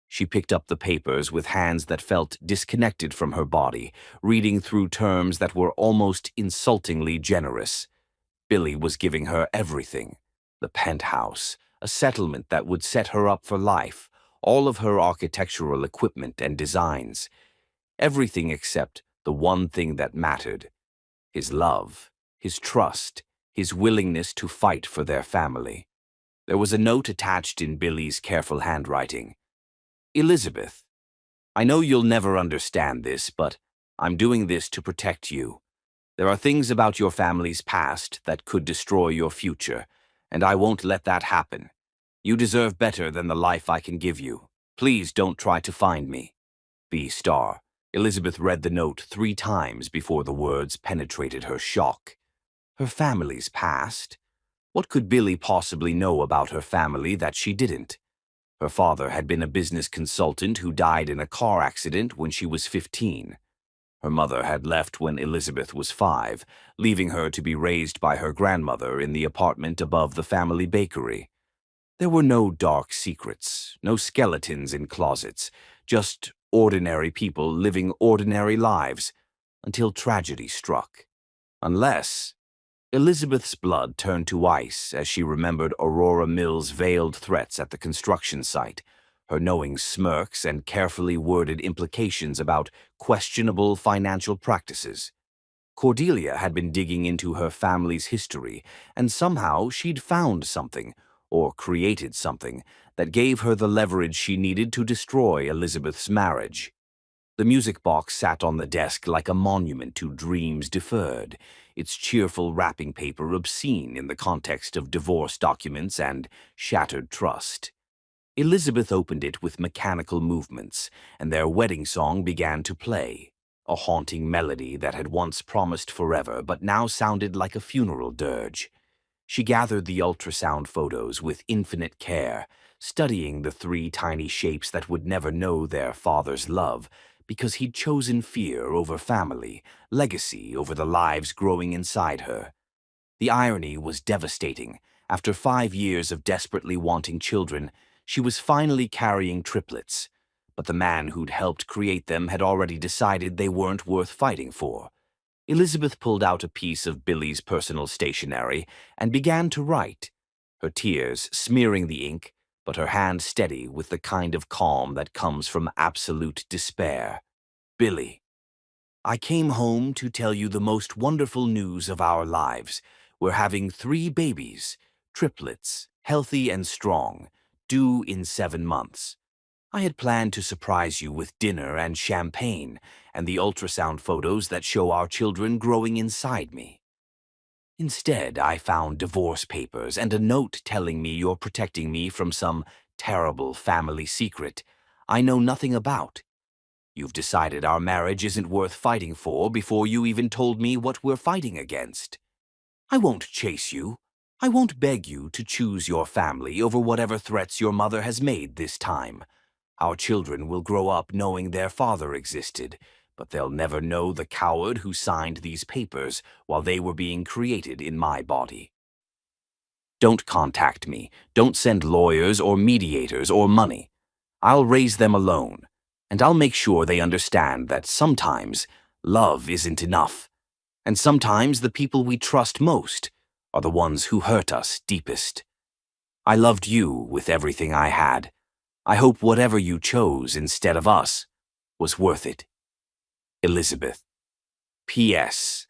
She picked up the papers with hands that felt disconnected from her body, reading through terms that were almost insultingly generous. Billy was giving her everything. The penthouse, a settlement that would set her up for life, all of her architectural equipment and designs. Everything except the one thing that mattered: his love, his trust, his willingness to fight for their family. There was a note attached in Billy's careful handwriting. Elizabeth, I know you'll never understand this, but I'm doing this to protect you. There are things about your family's past that could destroy your future, and I won't let that happen. You deserve better than the life I can give you. Please don't try to find me. B. Star. Elizabeth read the note 3 times before the words penetrated her shock. Her family's past? What could Billy possibly know about her family that she didn't? Her father had been a business consultant who died in a car accident when she was 15. Her mother had left when Elizabeth was 5, leaving her to be raised by her grandmother in the apartment above the family bakery. There were no dark secrets, no skeletons in closets, just ordinary people living ordinary lives, until tragedy struck. Unless Elizabeth's blood turned to ice as she remembered Aurora Mill's veiled threats at the construction site, her knowing smirks and carefully worded implications about questionable financial practices. Cordelia had been digging into her family's history, and somehow she'd found something, or created something, that gave her the leverage she needed to destroy Elizabeth's marriage. The music box sat on the desk like a monument to dreams deferred, its cheerful wrapping paper obscene in the context of divorce documents and shattered trust. Elizabeth opened it with mechanical movements, and their wedding song began to play, a haunting melody that had once promised forever but now sounded like a funeral dirge. She gathered the ultrasound photos with infinite care, studying the 3 tiny shapes that would never know their father's love, because he'd chosen fear over family, legacy over the lives growing inside her. The irony was devastating. After 5 years of desperately wanting children, she was finally carrying triplets, but the man who'd helped create them had already decided they weren't worth fighting for. Elizabeth pulled out a piece of Billy's personal stationery and began to write, her tears smearing the ink, but her hand steady with the kind of calm that comes from absolute despair. Billy, I came home to tell you the most wonderful news of our lives. We're having 3 babies, triplets, healthy and strong, due in 7 months. I had planned to surprise you with dinner and champagne and the ultrasound photos that show our children growing inside me. Instead, I found divorce papers and a note telling me you're protecting me from some terrible family secret I know nothing about. You've decided our marriage isn't worth fighting for before you even told me what we're fighting against. I won't chase you. I won't beg you to choose your family over whatever threats your mother has made this time. Our children will grow up knowing their father existed, but they'll never know the coward who signed these papers while they were being created in my body. Don't contact me. Don't send lawyers or mediators or money. I'll raise them alone, and I'll make sure they understand that sometimes love isn't enough, and sometimes the people we trust most are the ones who hurt us deepest. I loved you with everything I had. I hope whatever you chose instead of us was worth it. Elizabeth. P.S.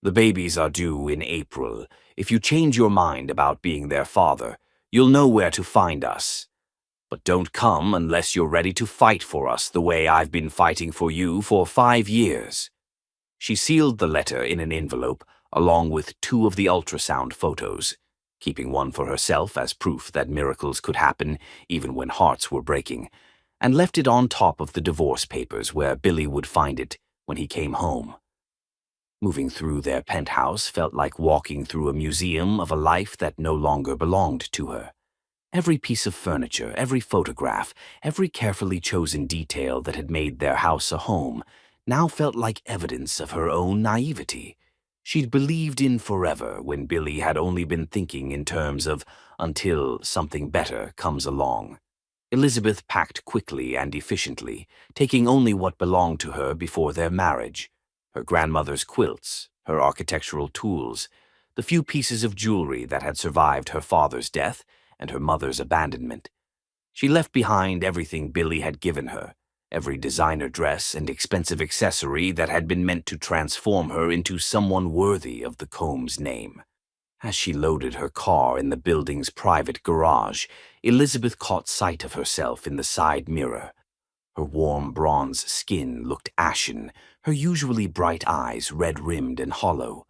The babies are due in April. If you change your mind about being their father, you'll know where to find us. But don't come unless you're ready to fight for us the way I've been fighting for you for 5 years." She sealed the letter in an envelope, along with 2 of the ultrasound photos, keeping one for herself as proof that miracles could happen even when hearts were breaking, and left it on top of the divorce papers where Billy would find it when he came home. Moving through their penthouse felt like walking through a museum of a life that no longer belonged to her. Every piece of furniture, every photograph, every carefully chosen detail that had made their house a home now felt like evidence of her own naivety. She'd believed in forever when Billy had only been thinking in terms of until something better comes along. Elizabeth packed quickly and efficiently, taking only what belonged to her before their marriage: her grandmother's quilts, her architectural tools, the few pieces of jewelry that had survived her father's death and her mother's abandonment. She left behind everything Billy had given her, every designer dress and expensive accessory that had been meant to transform her into someone worthy of the Combs name. As she loaded her car in the building's private garage, Elizabeth caught sight of herself in the side mirror. Her warm bronze skin looked ashen, her usually bright eyes red-rimmed and hollow.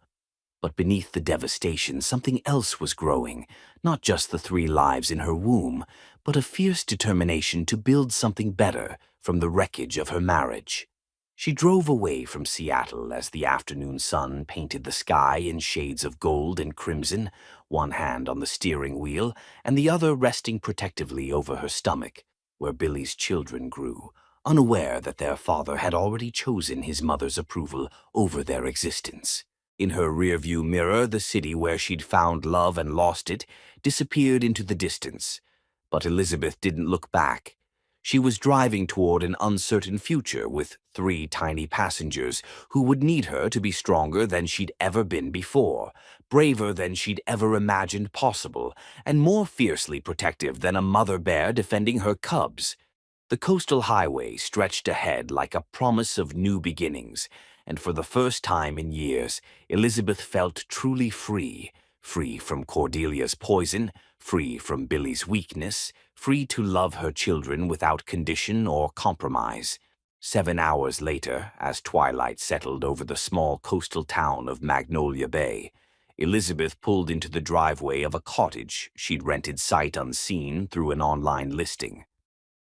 But beneath the devastation, something else was growing, not just the 3 lives in her womb, but a fierce determination to build something better from the wreckage of her marriage. She drove away from Seattle as the afternoon sun painted the sky in shades of gold and crimson, one hand on the steering wheel and the other resting protectively over her stomach, where Billy's children grew, unaware that their father had already chosen his mother's approval over their existence. In her rearview mirror, the city where she'd found love and lost it disappeared into the distance. But Elizabeth didn't look back. She was driving toward an uncertain future with 3 tiny passengers who would need her to be stronger than she'd ever been before, braver than she'd ever imagined possible, and more fiercely protective than a mother bear defending her cubs. The coastal highway stretched ahead like a promise of new beginnings, and for the first time in years, Elizabeth felt truly free, free from Cordelia's poison, free from Billy's weakness, free to love her children without condition or compromise. 7 hours later, as twilight settled over the small coastal town of Magnolia Bay, Elizabeth pulled into the driveway of a cottage she'd rented sight unseen through an online listing.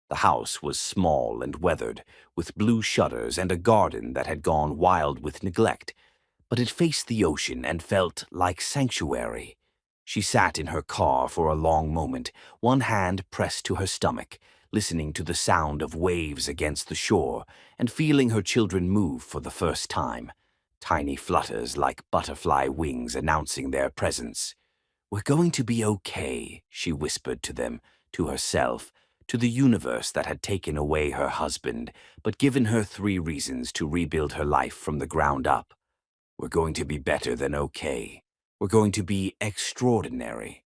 The house was small and weathered, with blue shutters and a garden that had gone wild with neglect, but it faced the ocean and felt like sanctuary. She sat in her car for a long moment, one hand pressed to her stomach, listening to the sound of waves against the shore and feeling her children move for the first time, tiny flutters like butterfly wings announcing their presence. "We're going to be okay," she whispered to them, to herself, to the universe that had taken away her husband, but given her 3 reasons to rebuild her life from the ground up. "We're going to be better than okay. We're going to be extraordinary."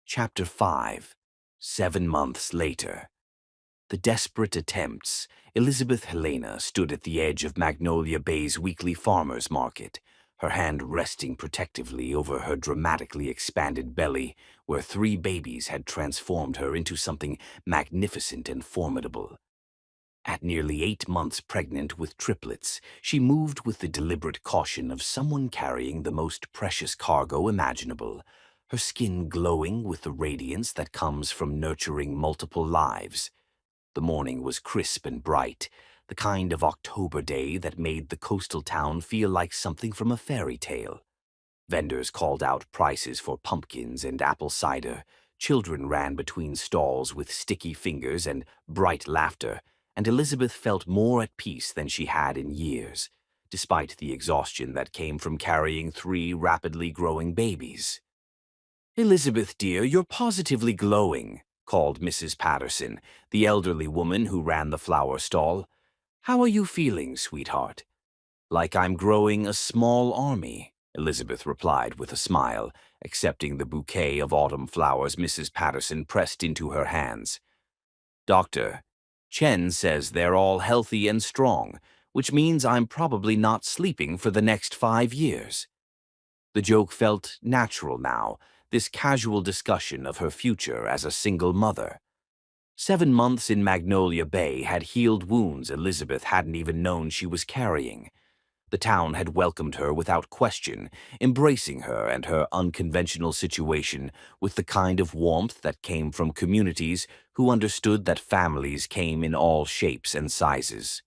Chapter 5. 7 months later. The desperate attempts. Elizabeth Helena stood at the edge of Magnolia Bay's weekly farmers market, her hand resting protectively over her dramatically expanded belly, where 3 babies had transformed her into something magnificent and formidable. At nearly 8 months pregnant with triplets, she moved with the deliberate caution of someone carrying the most precious cargo imaginable, her skin glowing with the radiance that comes from nurturing multiple lives. The morning was crisp and bright, the kind of October day that made the coastal town feel like something from a fairy tale. Vendors called out prices for pumpkins and apple cider, children ran between stalls with sticky fingers and bright laughter, and Elizabeth felt more at peace than she had in years, despite the exhaustion that came from carrying 3 rapidly growing babies. "Elizabeth, dear, you're positively glowing," called Mrs. Patterson, the elderly woman who ran the flower stall. "How are you feeling, sweetheart?" "Like I'm growing a small army," Elizabeth replied with a smile, accepting the bouquet of autumn flowers Mrs. Patterson pressed into her hands. "Doctor, Chen says they're all healthy and strong, which means I'm probably not sleeping for the next 5 years." The joke felt natural now, this casual discussion of her future as a single mother. 7 months in Magnolia Bay had healed wounds Elizabeth hadn't even known she was carrying. The town had welcomed her without question, embracing her and her unconventional situation with the kind of warmth that came from communities who understood that families came in all shapes and sizes.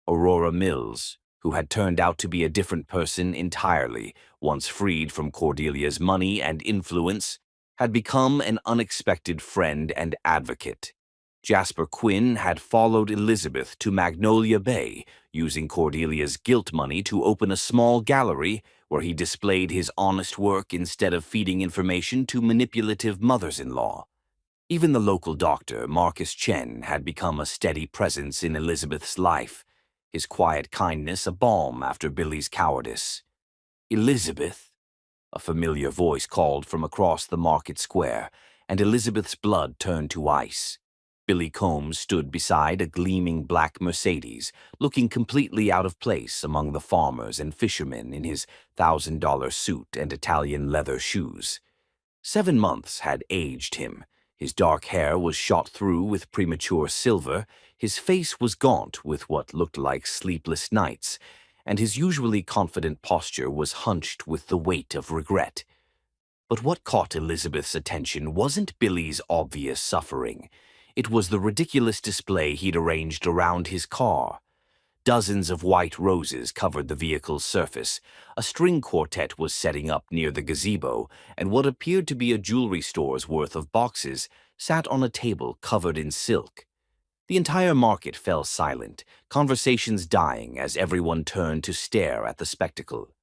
Aurora Mills, who had turned out to be a different person entirely, once freed from Cordelia's money and influence, had become an unexpected friend and advocate. Jasper Quinn had followed Elizabeth to Magnolia Bay, using Cordelia's guilt money to open a small gallery where he displayed his honest work instead of feeding information to manipulative mothers-in-law. Even the local doctor, Marcus Chen, had become a steady presence in Elizabeth's life, his quiet kindness a balm after Billy's cowardice. "Elizabeth," a familiar voice called from across the market square, and Elizabeth's blood turned to ice. Billy Combs stood beside a gleaming black Mercedes, looking completely out of place among the farmers and fishermen in his $1,000 suit and Italian leather shoes. 7 months had aged him. His dark hair was shot through with premature silver, his face was gaunt with what looked like sleepless nights, and his usually confident posture was hunched with the weight of regret. But what caught Elizabeth's attention wasn't Billy's obvious suffering. It was the ridiculous display he'd arranged around his car. Dozens of white roses covered the vehicle's surface. A string quartet was setting up near the gazebo, and what appeared to be a jewelry store's worth of boxes sat on a table covered in silk. The entire market fell silent, conversations dying as everyone turned to stare at the spectacle.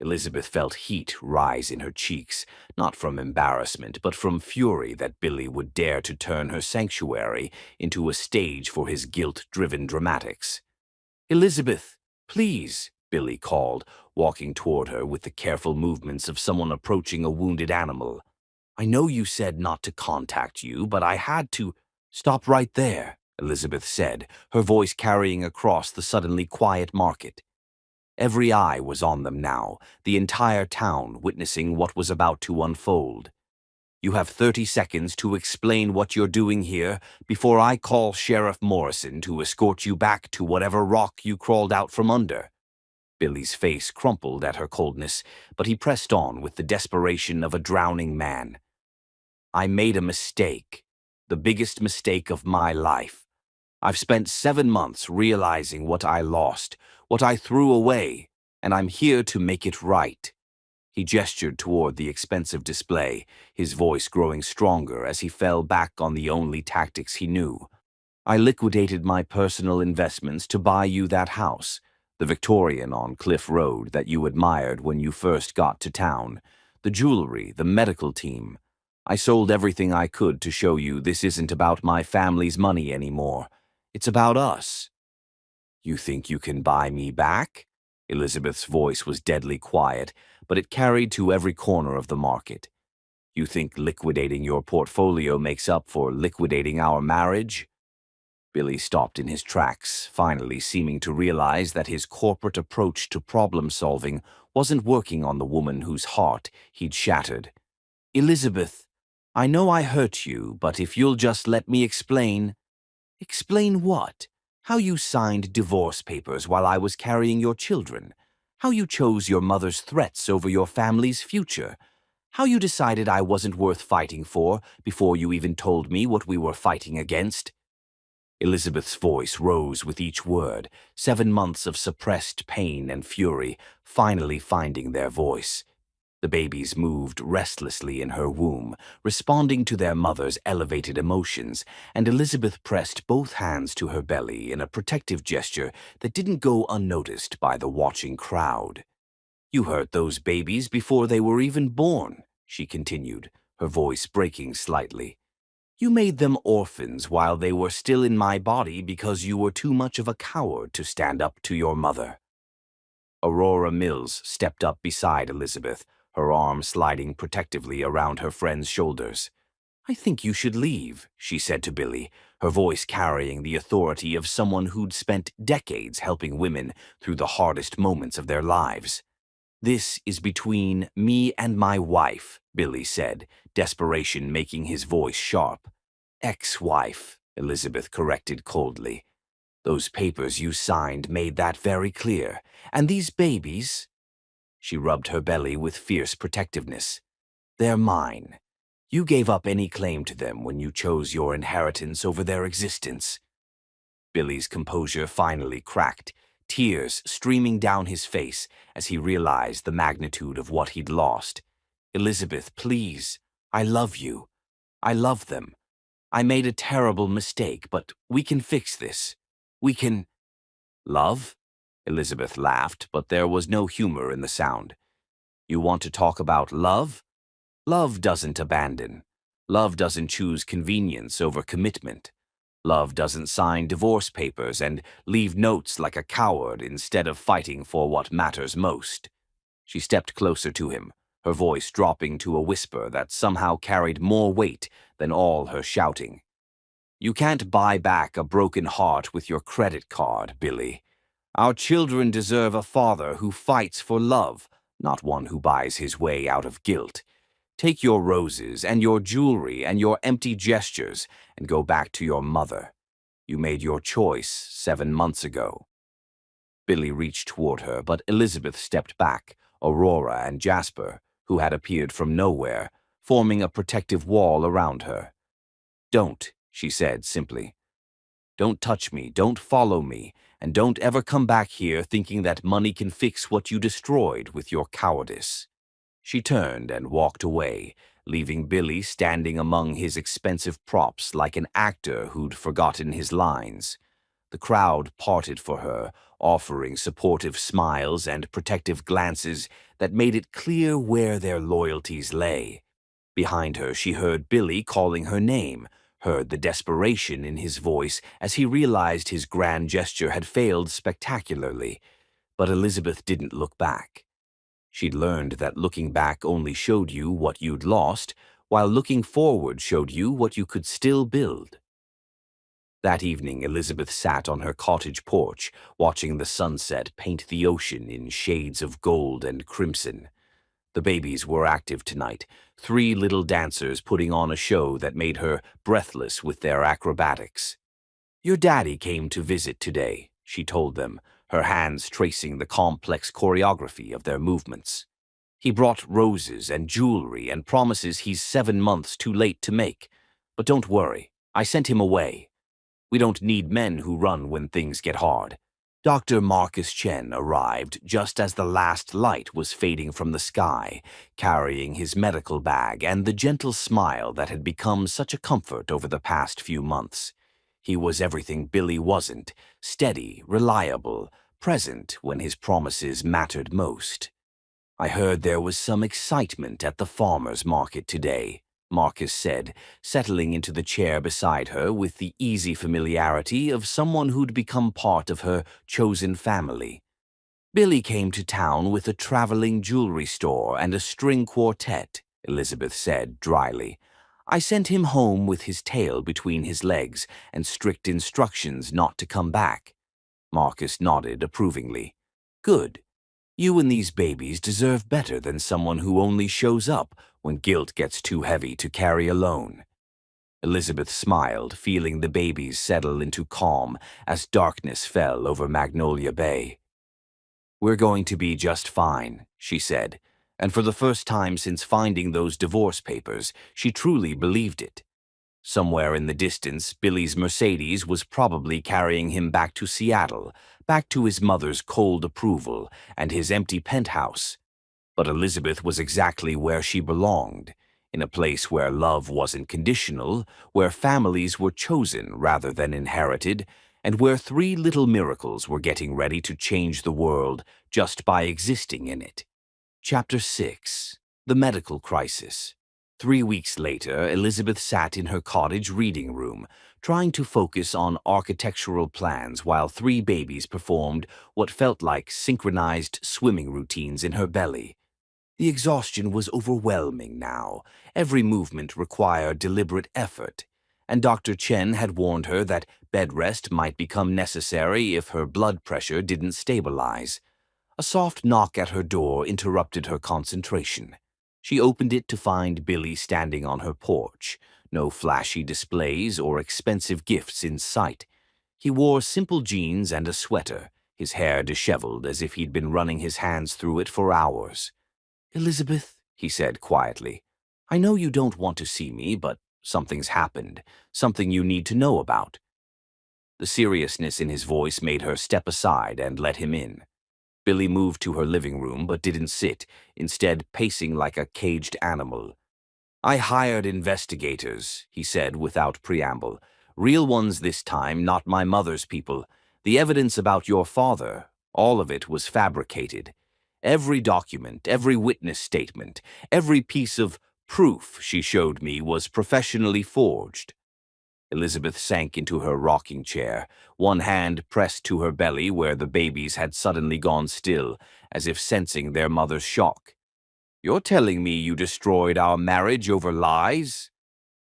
Elizabeth felt heat rise in her cheeks, not from embarrassment, but from fury that Billy would dare to turn her sanctuary into a stage for his guilt-driven dramatics. "Elizabeth, please," Billy called, walking toward her with the careful movements of someone approaching a wounded animal. "I know you said not to contact you, but I had to—" "Stop right there," Elizabeth said, her voice carrying across the suddenly quiet market. Every eye was on them now, the entire town witnessing what was about to unfold. "You have 30 seconds to explain what you're doing here before I call Sheriff Morrison to escort you back to whatever rock you crawled out from under." Billy's face crumpled at her coldness, but he pressed on with the desperation of a drowning man. "I made a mistake, the biggest mistake of my life. I've spent 7 months realizing what I lost, what I threw away, and I'm here to make it right." He gestured toward the expensive display, his voice growing stronger as he fell back on the only tactics he knew. "I liquidated my personal investments to buy you that house, the Victorian on Cliff Road that you admired when you first got to town, the jewelry, the medical team. I sold everything I could to show you this isn't about my family's money anymore. It's about us." "You think you can buy me back?" Elizabeth's voice was deadly quiet, but it carried to every corner of the market. "You think liquidating your portfolio makes up for liquidating our marriage?" Billy stopped in his tracks, finally seeming to realize that his corporate approach to problem-solving wasn't working on the woman whose heart he'd shattered. "Elizabeth, I know I hurt you, but if you'll just let me explain—" "Explain what? How you signed divorce papers while I was carrying your children? How you chose your mother's threats over your family's future? How you decided I wasn't worth fighting for before you even told me what we were fighting against?" Elizabeth's voice rose with each word, 7 months of suppressed pain and fury finally finding their voice. The babies moved restlessly in her womb, responding to their mother's elevated emotions, and Elizabeth pressed both hands to her belly in a protective gesture that didn't go unnoticed by the watching crowd. "You hurt those babies before they were even born," she continued, her voice breaking slightly. "You made them orphans while they were still in my body because you were too much of a coward to stand up to your mother." Aurora Mills stepped up beside Elizabeth, her arm sliding protectively around her friend's shoulders. "I think you should leave," she said to Billy, her voice carrying the authority of someone who'd spent decades helping women through the hardest moments of their lives. "This is between me and my wife," Billy said, desperation making his voice sharp. "Ex-wife," Elizabeth corrected coldly. "Those papers you signed made that very clear. And these babies—" She rubbed her belly with fierce protectiveness. "They're mine. You gave up any claim to them when you chose your inheritance over their existence." Billy's composure finally cracked, tears streaming down his face as he realized the magnitude of what he'd lost. "Elizabeth, please. I love you. I love them. I made a terrible mistake, but we can fix this. We can—" "Love?" Elizabeth laughed, but there was no humor in the sound. "You want to talk about love? Love doesn't abandon. Love doesn't choose convenience over commitment. Love doesn't sign divorce papers and leave notes like a coward instead of fighting for what matters most." She stepped closer to him, her voice dropping to a whisper that somehow carried more weight than all her shouting. "You can't buy back a broken heart with your credit card, Billy. Our children deserve a father who fights for love, not one who buys his way out of guilt. Take your roses and your jewelry and your empty gestures and go back to your mother. You made your choice 7 months ago." Billy reached toward her, but Elizabeth stepped back, Aurora and Jasper, who had appeared from nowhere, forming a protective wall around her. "Don't," she said simply. "Don't touch me, don't follow me, and don't ever come back here thinking that money can fix what you destroyed with your cowardice." She turned and walked away, leaving Billy standing among his expensive props like an actor who'd forgotten his lines. The crowd parted for her, offering supportive smiles and protective glances that made it clear where their loyalties lay. Behind her, she heard Billy calling her name, heard the desperation in his voice as he realized his grand gesture had failed spectacularly. But Elizabeth didn't look back. She'd learned that looking back only showed you what you'd lost, while looking forward showed you what you could still build. That evening, Elizabeth sat on her cottage porch, watching the sunset paint the ocean in shades of gold and crimson. The babies were active tonight, 3 little dancers putting on a show that made her breathless with their acrobatics. "Your daddy came to visit today," she told them, her hands tracing the complex choreography of their movements. "He brought roses and jewelry and promises he's 7 months too late to make. But don't worry, I sent him away. We don't need men who run when things get hard." Dr. Marcus Chen arrived just as the last light was fading from the sky, carrying his medical bag and the gentle smile that had become such a comfort over the past few months. He was everything Billy wasn't: steady, reliable, present when his promises mattered most. "I heard there was some excitement at the farmer's market today," Marcus said, settling into the chair beside her with the easy familiarity of someone who'd become part of her chosen family. "Billy came to town with a traveling jewelry store and a string quartet," Elizabeth said dryly. "I sent him home with his tail between his legs and strict instructions not to come back." Marcus nodded approvingly. "Good. You and these babies deserve better than someone who only shows up when guilt gets too heavy to carry alone." Elizabeth smiled, feeling the babies settle into calm as darkness fell over Magnolia Bay. "We're going to be just fine," she said, and for the first time since finding those divorce papers, she truly believed it. Somewhere in the distance, Billy's Mercedes was probably carrying him back to Seattle, back to his mother's cold approval and his empty penthouse. But Elizabeth was exactly where she belonged, in a place where love wasn't conditional, where families were chosen rather than inherited, and where 3 little miracles were getting ready to change the world just by existing in it. Chapter 6. The Medical Crisis. 3 weeks later, Elizabeth sat in her cottage reading room, trying to focus on architectural plans while 3 babies performed what felt like synchronized swimming routines in her belly. The exhaustion was overwhelming now. Every movement required deliberate effort, and Dr. Chen had warned her that bed rest might become necessary if her blood pressure didn't stabilize. A soft knock at her door interrupted her concentration. She opened it to find Billy standing on her porch. No flashy displays or expensive gifts in sight. He wore simple jeans and a sweater, his hair disheveled as if he'd been running his hands through it for hours. "Elizabeth," he said quietly, "I know you don't want to see me, but something's happened, something you need to know about." The seriousness in his voice made her step aside and let him in. Billy moved to her living room but didn't sit, instead pacing like a caged animal. "I hired investigators," he said without preamble. "Real ones this time, not my mother's people. The evidence about your father, all of it was fabricated. Every document, every witness statement, every piece of proof she showed me was professionally forged." Elizabeth sank into her rocking chair, one hand pressed to her belly where the babies had suddenly gone still, as if sensing their mother's shock. "You're telling me you destroyed our marriage over lies?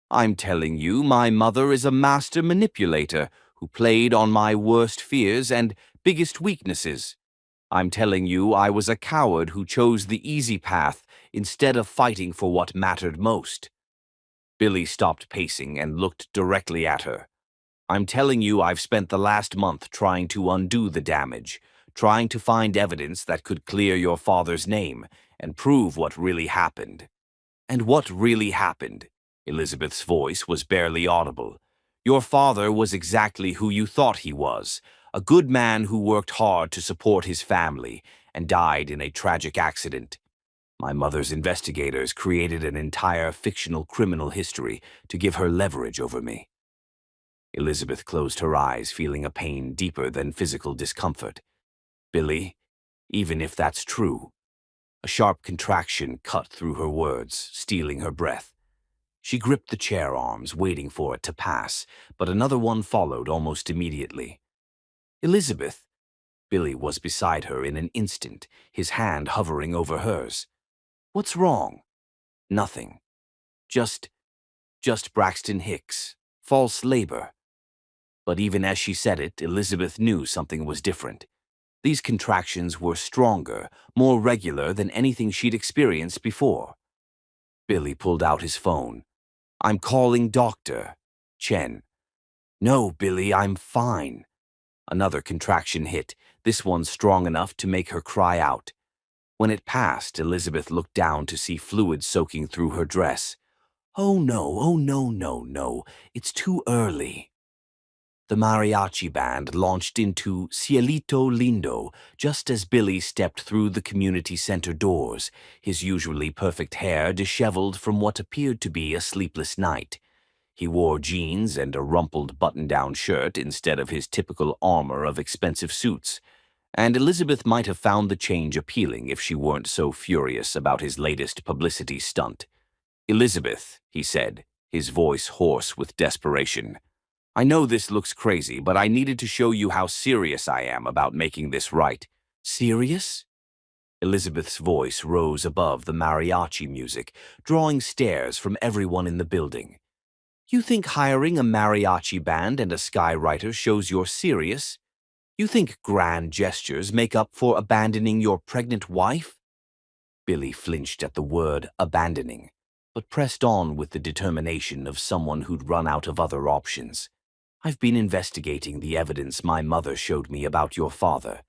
I'm telling you my mother is a master manipulator who played on my worst fears and biggest weaknesses. I'm telling you I was a coward who chose the easy path instead of fighting for what mattered most." Billy stopped pacing and looked directly at her. "I'm telling you I've spent the last month trying to undo the damage, trying to find evidence that could clear your father's name and prove what really happened." "And what really happened?" Elizabeth's voice was barely audible. "Your father was exactly who you thought he was, a good man who worked hard to support his family and died in a tragic accident. My mother's investigators created an entire fictional criminal history to give her leverage over me." Elizabeth closed her eyes, feeling a pain deeper than physical discomfort. "Billy, even if that's true." A sharp contraction cut through her words, stealing her breath. She gripped the chair arms, waiting for it to pass, but another one followed almost immediately. "Elizabeth." Billy was beside her in an instant, his hand hovering over hers. "What's wrong?" "Nothing. Just, just Braxton Hicks. False labor." But even as she said it, Elizabeth knew something was different. These contractions were stronger, more regular than anything she'd experienced before. Billy pulled out his phone. "I'm calling Dr. Chen." "No, Billy, I'm fine." Another contraction hit, this one strong enough to make her cry out. When it passed, Elizabeth looked down to see fluid soaking through her dress. "Oh no, oh no, no, no, it's too early." The mariachi band launched into Cielito Lindo just as Billy stepped through the community center doors, his usually perfect hair disheveled from what appeared to be a sleepless night. He wore jeans and a rumpled button-down shirt instead of his typical armor of expensive suits, and Elizabeth might have found the change appealing if she weren't so furious about his latest publicity stunt. "Elizabeth," he said, his voice hoarse with desperation, "I know this looks crazy, but I needed to show you how serious I am about making this right." "Serious?" Elizabeth's voice rose above the mariachi music, drawing stares from everyone in the building. "You think hiring a mariachi band and a skywriter shows you're serious? You think grand gestures make up for abandoning your pregnant wife?" Billy flinched at the word abandoning, but pressed on with the determination of someone who'd run out of other options. "I've been investigating the evidence my mother showed me about your father.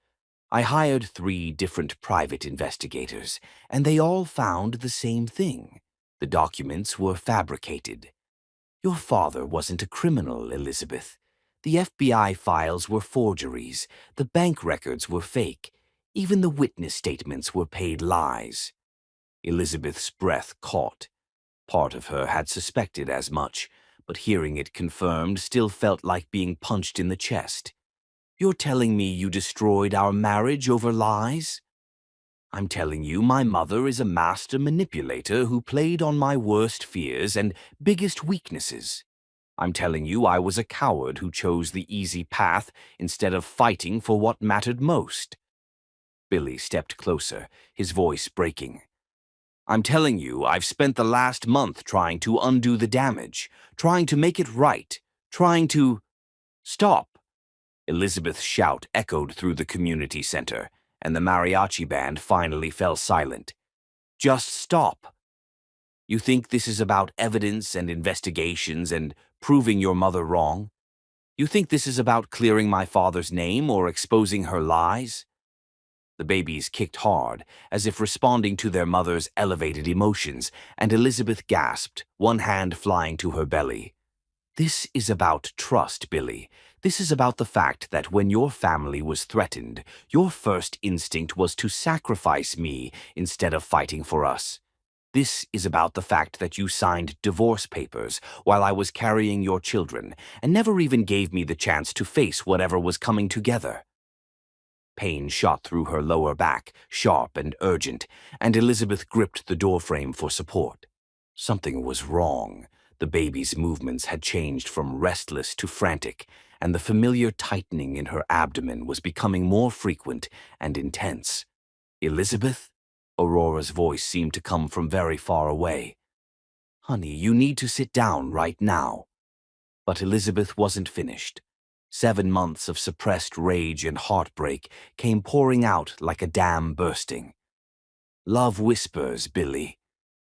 I hired 3 different private investigators, and they all found the same thing. The documents were fabricated. Your father wasn't a criminal, Elizabeth. The FBI files were forgeries, the bank records were fake, even the witness statements were paid lies." Elizabeth's breath caught. Part of her had suspected as much, but hearing it confirmed still felt like being punched in the chest. "You're telling me you destroyed our marriage over lies?" "I'm telling you my mother is a master manipulator who played on my worst fears and biggest weaknesses. I'm telling you I was a coward who chose the easy path instead of fighting for what mattered most." Billy stepped closer, his voice breaking. "I'm telling you I've spent the last month trying to undo the damage, trying to make it right, trying to—" "Stop!" Elizabeth's shout echoed through the community center, and the mariachi band finally fell silent. Just stop. You think this is about evidence and investigations and proving your mother wrong? You think this is about clearing my father's name or exposing her lies? The babies kicked hard, as if responding to their mother's elevated emotions, and Elizabeth gasped, one hand flying to her belly. This is about trust, Billy. This is about the fact that when your family was threatened, your first instinct was to sacrifice me instead of fighting for us. This is about the fact that you signed divorce papers while I was carrying your children and never even gave me the chance to face whatever was coming together. Pain shot through her lower back, sharp and urgent, and Elizabeth gripped the doorframe for support. Something was wrong. The baby's movements had changed from restless to frantic, and the familiar tightening in her abdomen was becoming more frequent and intense. "Elizabeth?" Aurora's voice seemed to come from very far away. "Honey, you need to sit down right now." But Elizabeth wasn't finished. 7 months of suppressed rage and heartbreak came pouring out like a dam bursting. Love whispers, Billy.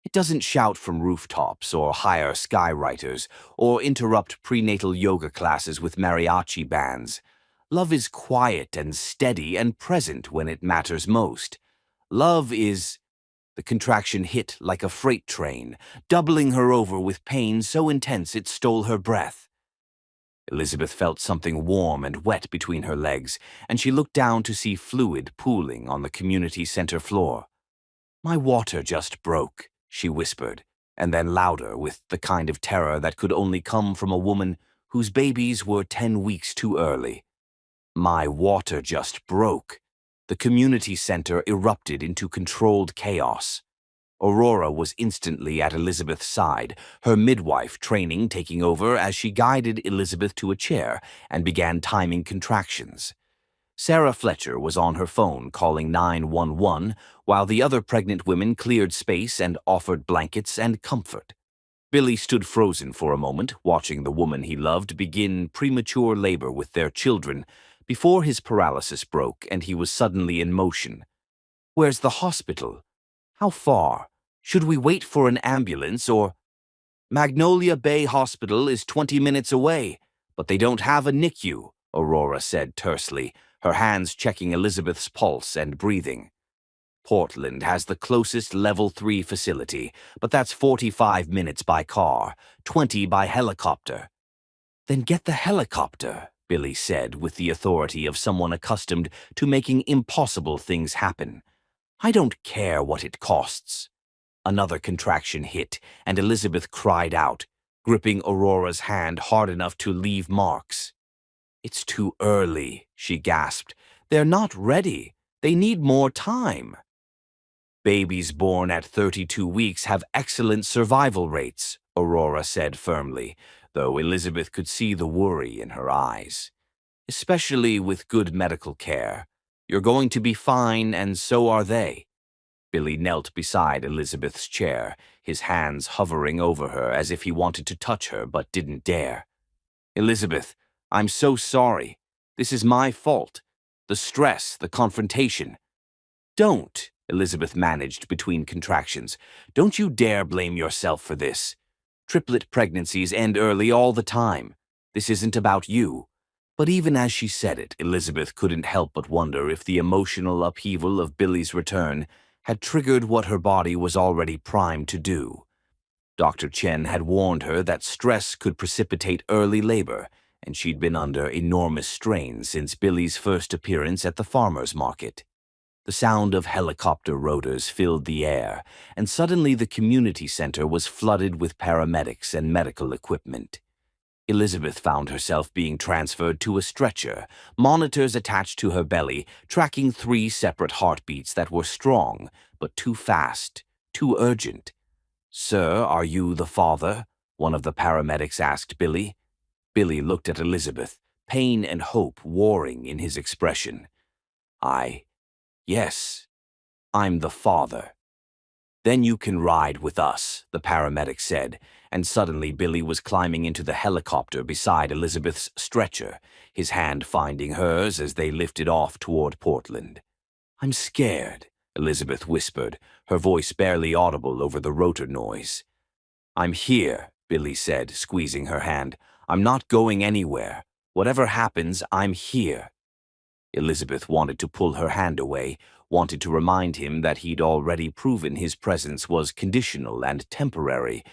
It doesn't shout from rooftops or hire skywriters or interrupt prenatal yoga classes with mariachi bands. Love is quiet and steady and present when it matters most. Love is... The contraction hit like a freight train, doubling her over with pain so intense it stole her breath. Elizabeth felt something warm and wet between her legs, and she looked down to see fluid pooling on the community center floor. "My water just broke," she whispered, and then louder with the kind of terror that could only come from a woman whose babies were 10 weeks too early. "My water just broke." The community center erupted into controlled chaos. Aurora was instantly at Elizabeth's side, her midwife training taking over as she guided Elizabeth to a chair and began timing contractions. Sarah Fletcher was on her phone calling 911 while the other pregnant women cleared space and offered blankets and comfort. Billy stood frozen for a moment, watching the woman he loved begin premature labor with their children before his paralysis broke and he was suddenly in motion. "Where's the hospital? How far? Should we wait for an ambulance or—" "Magnolia Bay Hospital is 20 minutes away, but they don't have a NICU," Aurora said tersely, her hands checking Elizabeth's pulse and breathing. "Portland has the closest Level 3 facility, but that's 45 minutes by car, 20 by helicopter." "Then get the helicopter," Billy said with the authority of someone accustomed to making impossible things happen. "I don't care what it costs." Another contraction hit, and Elizabeth cried out, gripping Aurora's hand hard enough to leave marks. "It's too early," she gasped. "They're not ready. They need more time." "Babies born at 32 weeks have excellent survival rates," Aurora said firmly, though Elizabeth could see the worry in her eyes. "Especially with good medical care. You're going to be fine, and so are they." Billy knelt beside Elizabeth's chair, his hands hovering over her as if he wanted to touch her but didn't dare. "Elizabeth, I'm so sorry. This is my fault. The stress, the confrontation." "Don't," Elizabeth managed between contractions. "Don't you dare blame yourself for this. Triplet pregnancies end early all the time. This isn't about you." But even as she said it, Elizabeth couldn't help but wonder if the emotional upheaval of Billy's return had triggered what her body was already primed to do. Dr. Chen had warned her that stress could precipitate early labor, and she'd been under enormous strain since Billy's first appearance at the farmer's market. The sound of helicopter rotors filled the air, and suddenly the community center was flooded with paramedics and medical equipment. Elizabeth found herself being transferred to a stretcher, monitors attached to her belly, tracking 3 separate heartbeats that were strong, but too fast, too urgent. "Sir, are you the father?" one of the paramedics asked Billy. Billy looked at Elizabeth, pain and hope warring in his expression. Yes, I'm the father." "Then you can ride with us," the paramedic said, and suddenly Billy was climbing into the helicopter beside Elizabeth's stretcher, his hand finding hers as they lifted off toward Portland. I'm scared, Elizabeth whispered, her voice barely audible over the rotor noise. I'm here, Billy said, squeezing her hand. I'm not going anywhere. Whatever happens, I'm here. Elizabeth wanted to pull her hand away, wanted to remind him that he'd already proven his presence was conditional and temporary.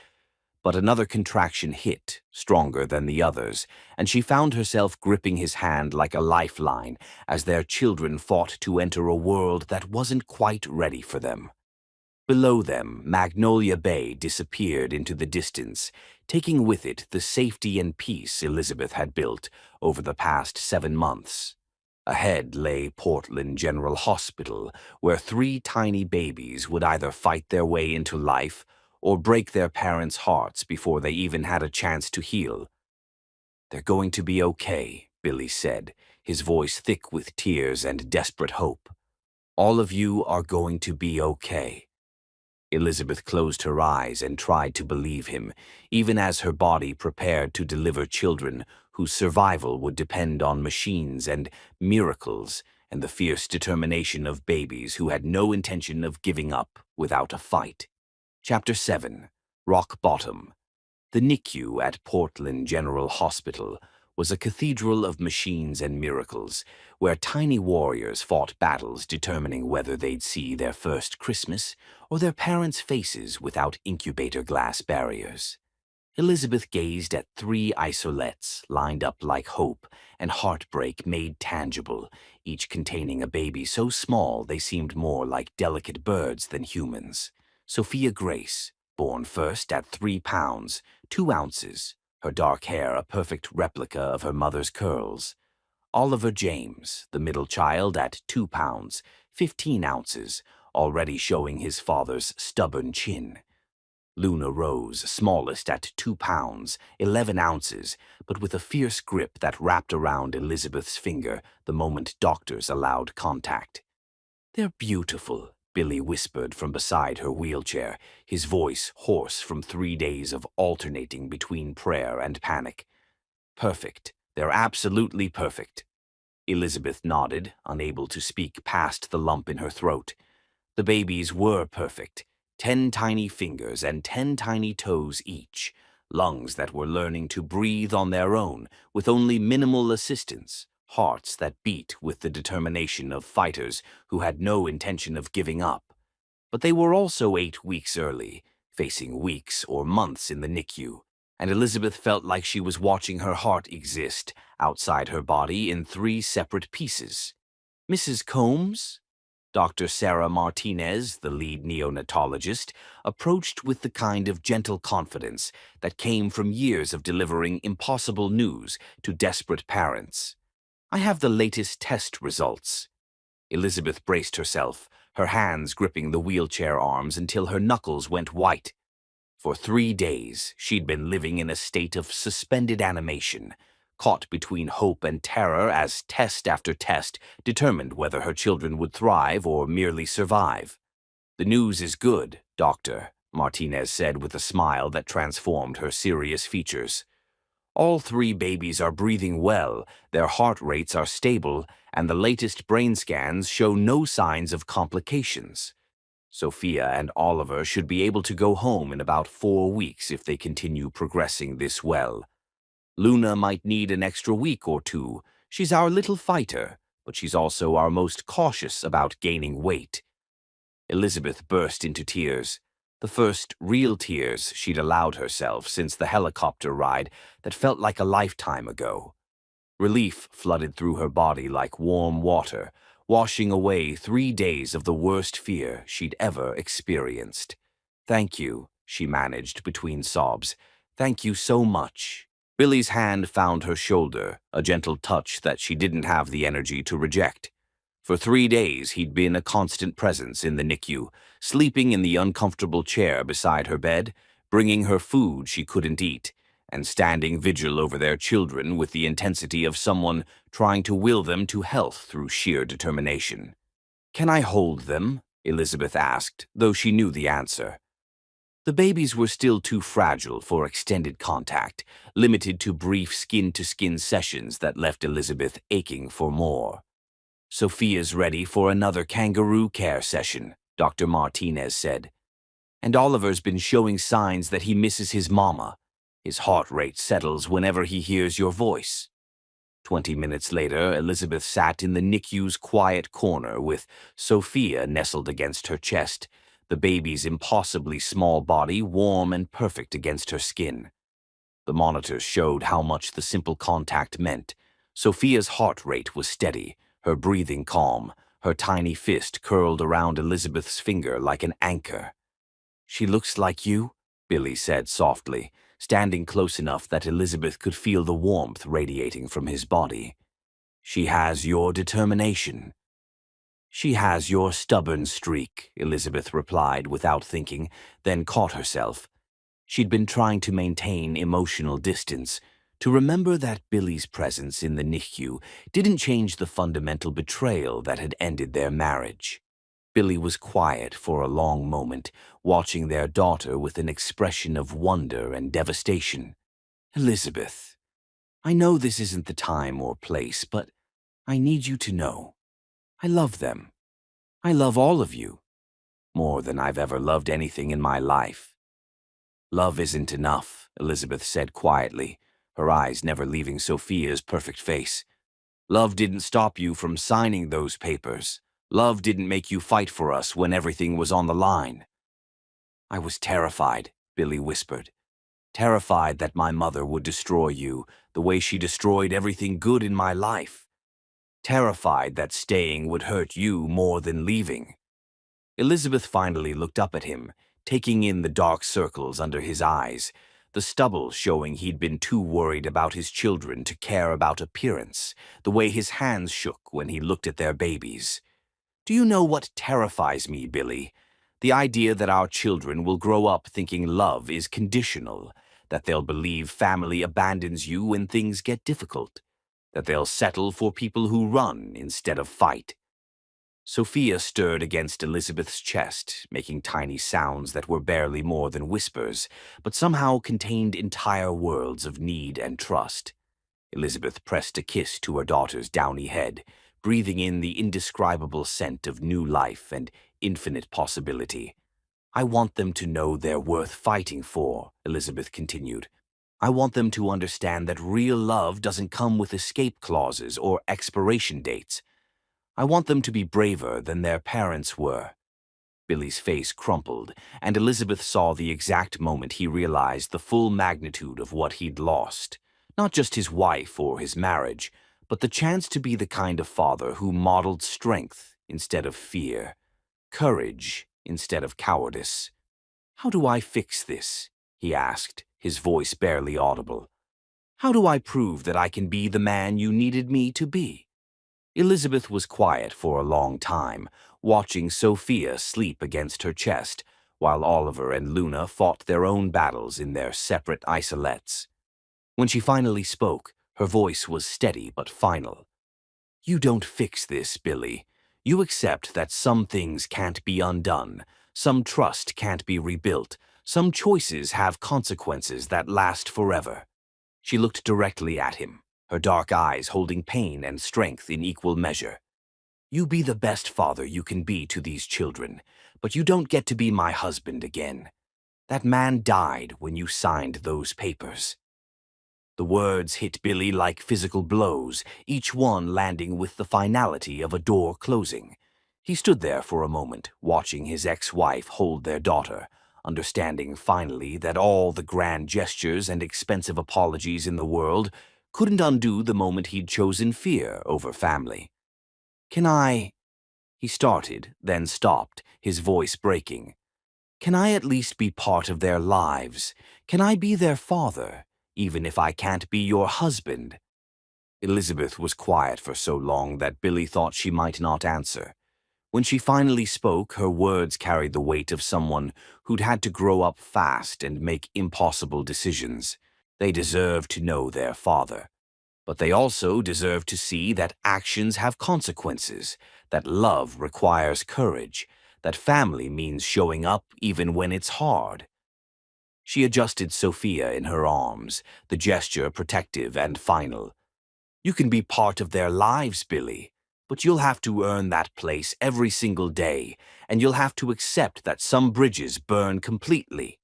But another contraction hit, stronger than the others, and she found herself gripping his hand like a lifeline as their children fought to enter a world that wasn't quite ready for them. Below them, Magnolia Bay disappeared into the distance, taking with it the safety and peace Elizabeth had built over the past 7 months. Ahead lay Portland General Hospital, where 3 tiny babies would either fight their way into life or break their parents' hearts before they even had a chance to heal. They're going to be okay, Billy said, his voice thick with tears and desperate hope. All of you are going to be okay. Elizabeth closed her eyes and tried to believe him, even as her body prepared to deliver children whose survival would depend on machines and miracles and the fierce determination of babies who had no intention of giving up without a fight. Chapter 7. Rock Bottom. The NICU at Portland General Hospital was a cathedral of machines and miracles, where tiny warriors fought battles determining whether they'd see their first Christmas or their parents' faces without incubator glass barriers. Elizabeth gazed at 3 isolettes lined up like hope and heartbreak made tangible, each containing a baby so small they seemed more like delicate birds than humans. Sophia Grace, born first at 3 pounds, 2 ounces, her dark hair a perfect replica of her mother's curls. Oliver James, the middle child, at 2 pounds, 15 ounces, already showing his father's stubborn chin. Luna Rose, smallest at 2 pounds, 11 ounces, but with a fierce grip that wrapped around Elizabeth's finger the moment doctors allowed contact. They're beautiful, Billy whispered from beside her wheelchair, his voice hoarse from 3 days of alternating between prayer and panic. Perfect. They're absolutely perfect. Elizabeth nodded, unable to speak past the lump in her throat. The babies were perfect. 10 tiny fingers and 10 tiny toes each, lungs that were learning to breathe on their own with only minimal assistance, hearts that beat with the determination of fighters who had no intention of giving up. But they were also 8 weeks early, facing weeks or months in the NICU, and Elizabeth felt like she was watching her heart exist outside her body in 3 separate pieces. Mrs. Combs? Dr. Sarah Martinez, the lead neonatologist, approached with the kind of gentle confidence that came from years of delivering impossible news to desperate parents. I have the latest test results. Elizabeth braced herself, her hands gripping the wheelchair arms until her knuckles went white. For 3 days, she'd been living in a state of suspended animation, caught between hope and terror as test after test determined whether her children would thrive or merely survive. The news is good, Doctor, Martinez said with a smile that transformed her serious features. All 3 babies are breathing well, their heart rates are stable, and the latest brain scans show no signs of complications. Sophia and Oliver should be able to go home in about 4 weeks if they continue progressing this well. Luna might need an extra week or 2. She's our little fighter, but she's also our most cautious about gaining weight. Elizabeth burst into tears, the first real tears she'd allowed herself since the helicopter ride that felt like a lifetime ago. Relief flooded through her body like warm water, washing away 3 days of the worst fear she'd ever experienced. "Thank you," she managed between sobs. "Thank you so much." Billy's hand found her shoulder, a gentle touch that she didn't have the energy to reject. For 3 days, he'd been a constant presence in the NICU, sleeping in the uncomfortable chair beside her bed, bringing her food she couldn't eat, and standing vigil over their children with the intensity of someone trying to will them to health through sheer determination. "Can I hold them?" Elizabeth asked, though she knew the answer. The babies were still too fragile for extended contact, limited to brief skin-to-skin sessions that left Elizabeth aching for more. Sophia's ready for another kangaroo care session, Dr. Martinez said. And Oliver's been showing signs that he misses his mama. His heart rate settles whenever he hears your voice. 20 minutes later, Elizabeth sat in the NICU's quiet corner with Sophia nestled against her chest, the baby's impossibly small body warm and perfect against her skin. The monitors showed how much the simple contact meant. Sophia's heart rate was steady, her breathing calm, her tiny fist curled around Elizabeth's finger like an anchor. "She looks like you," Billy said softly, standing close enough that Elizabeth could feel the warmth radiating from his body. "She has your determination." "She has your stubborn streak," Elizabeth replied without thinking, then caught herself. She'd been trying to maintain emotional distance, to remember that Billy's presence in the NICU didn't change the fundamental betrayal that had ended their marriage. Billy was quiet for a long moment, watching their daughter with an expression of wonder and devastation. "Elizabeth, I know this isn't the time or place, but I need you to know. I love them. I love all of you, more than I've ever loved anything in my life." "Love isn't enough," Elizabeth said quietly, her eyes never leaving Sophia's perfect face. "Love didn't stop you from signing those papers. Love didn't make you fight for us when everything was on the line." "I was terrified," Billy whispered. "Terrified that my mother would destroy you, the way she destroyed everything good in my life. Terrified that staying would hurt you more than leaving." Elizabeth finally looked up at him, taking in the dark circles under his eyes, the stubble showing he'd been too worried about his children to care about appearance, the way his hands shook when he looked at their babies. "Do you know what terrifies me, Billy? The idea that our children will grow up thinking love is conditional, that they'll believe family abandons you when things get difficult, that they'll settle for people who run instead of fight." Sophia stirred against Elizabeth's chest, making tiny sounds that were barely more than whispers, but somehow contained entire worlds of need and trust. Elizabeth pressed a kiss to her daughter's downy head, breathing in the indescribable scent of new life and infinite possibility. "I want them to know they're worth fighting for," Elizabeth continued. "I want them to understand that real love doesn't come with escape clauses or expiration dates. I want them to be braver than their parents were." Billy's face crumpled, and Elizabeth saw the exact moment he realized the full magnitude of what he'd lost. Not just his wife or his marriage, but the chance to be the kind of father who modeled strength instead of fear, courage instead of cowardice. "How do I fix this?" he asked, his voice barely audible. "How do I prove that I can be the man you needed me to be?" Elizabeth was quiet for a long time, watching Sophia sleep against her chest, while Oliver and Luna fought their own battles in their separate isolettes. When she finally spoke, her voice was steady but final. "You don't fix this, Billy. You accept that some things can't be undone, some trust can't be rebuilt, some choices have consequences that last forever." She looked directly at him, her dark eyes holding pain and strength in equal measure. "You be the best father you can be to these children, but you don't get to be my husband again. That man died when you signed those papers." The words hit Billy like physical blows, each one landing with the finality of a door closing. He stood there for a moment, watching his ex-wife hold their daughter, understanding finally that all the grand gestures and expensive apologies in the world couldn't undo the moment he'd chosen fear over family. "Can I—" He started, then stopped, his voice breaking. "Can I at least be part of their lives? Can I be their father, even if I can't be your husband?" Elizabeth was quiet for so long that Billy thought she might not answer. When she finally spoke, her words carried the weight of someone who'd had to grow up fast and make impossible decisions. They deserved to know their father. But they also deserve to see that actions have consequences, that love requires courage, that family means showing up even when it's hard. She adjusted Sophia in her arms, the gesture protective and final. "You can be part of their lives, Billy. But you'll have to earn that place every single day, and you'll have to accept that some bridges burn completely."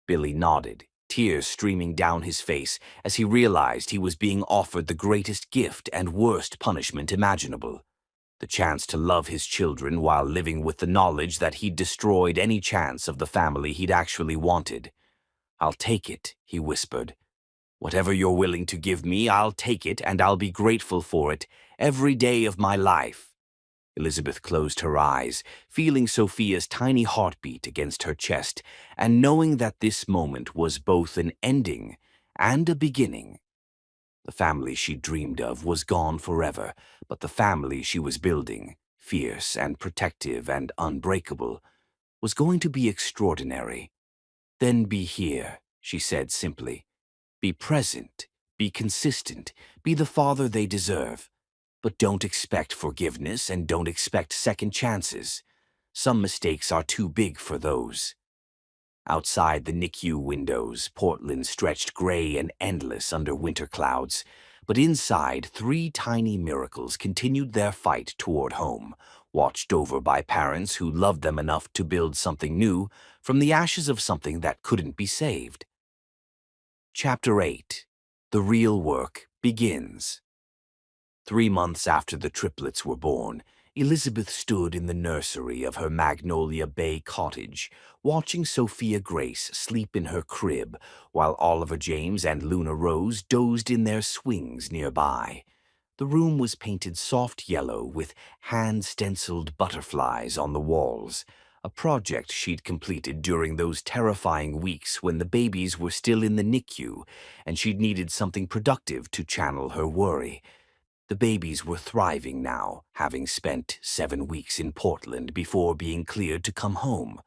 Billy nodded, tears streaming down his face as he realized he was being offered the greatest gift and worst punishment imaginable: the chance to love his children while living with the knowledge that he'd destroyed any chance of the family he'd actually wanted. "I'll take it," he whispered. "Whatever you're willing to give me, I'll take it, and I'll be grateful for it every day of my life." Elizabeth closed her eyes, feeling Sophia's tiny heartbeat against her chest, and knowing that this moment was both an ending and a beginning. The family she dreamed of was gone forever, but the family she was building, fierce and protective and unbreakable, was going to be extraordinary. "Then be here," she said simply. "Be present, be consistent, be the father they deserve. But don't expect forgiveness and don't expect second chances. Some mistakes are too big for those." Outside the NICU windows, Portland stretched gray and endless under winter clouds. But inside, three tiny miracles continued their fight toward home, watched over by parents who loved them enough to build something new from the ashes of something that couldn't be saved. Chapter 8. The Real Work Begins. 3 months after the triplets were born, Elizabeth stood in the nursery of her Magnolia Bay cottage, watching Sophia Grace sleep in her crib while Oliver James and Luna Rose dozed in their swings nearby. The room was painted soft yellow with hand-stenciled butterflies on the walls, a project she'd completed during those terrifying weeks when the babies were still in the NICU and she'd needed something productive to channel her worry. The babies were thriving now, having spent 7 weeks in Portland before being cleared to come home.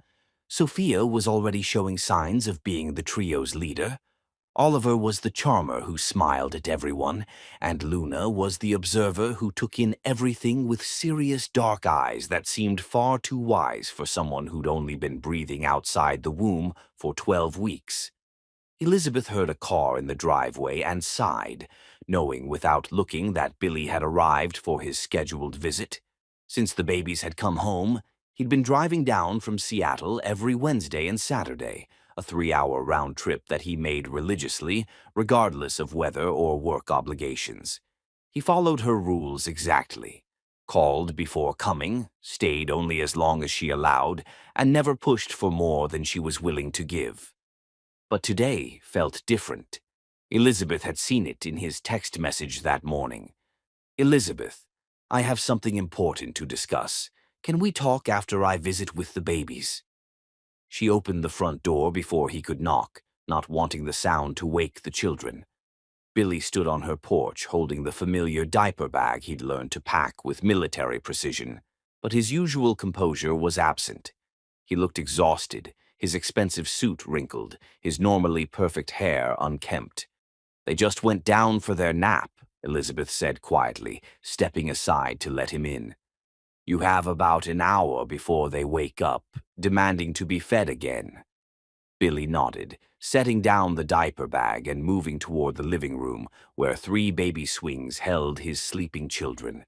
Sophia was already showing signs of being the trio's leader. Oliver was the charmer who smiled at everyone, and Luna was the observer who took in everything with serious dark eyes that seemed far too wise for someone who'd only been breathing outside the womb for 12 weeks. Elizabeth heard a car in the driveway and sighed, knowing without looking that Billy had arrived for his scheduled visit. Since the babies had come home, he'd been driving down from Seattle every Wednesday and Saturday, a 3-hour round trip that he made religiously, regardless of weather or work obligations. He followed her rules exactly: called before coming, stayed only as long as she allowed, and never pushed for more than she was willing to give. But today felt different. Elizabeth had seen it in his text message that morning. "Elizabeth, I have something important to discuss. Can we talk after I visit with the babies?" She opened the front door before he could knock, not wanting the sound to wake the children. Billy stood on her porch holding the familiar diaper bag he'd learned to pack with military precision, but his usual composure was absent. He looked exhausted, his expensive suit wrinkled, his normally perfect hair unkempt. "They just went down for their nap," Elizabeth said quietly, stepping aside to let him in. "You have about an hour before they wake up, demanding to be fed again." Billy nodded, setting down the diaper bag and moving toward the living room, where 3 baby swings held his sleeping children.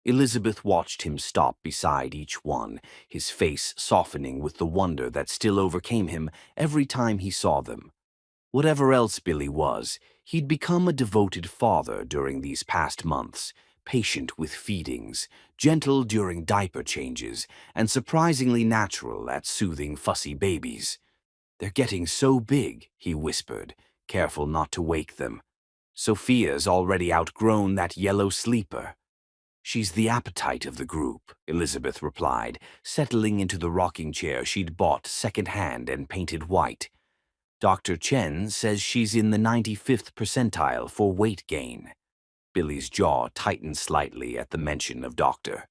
Elizabeth watched him stop beside each one, his face softening with the wonder that still overcame him every time he saw them. Whatever else Billy was, he'd become a devoted father during these past months, patient with feedings, gentle during diaper changes, and surprisingly natural at soothing fussy babies. "They're getting so big," he whispered, careful not to wake them. "Sophia's already outgrown that yellow sleeper." "She's the appetite of the group," Elizabeth replied, settling into the rocking chair she'd bought second-hand and painted white. "Dr. Chen says she's in the 95th percentile for weight gain." Billy's jaw tightened slightly at the mention of doctor.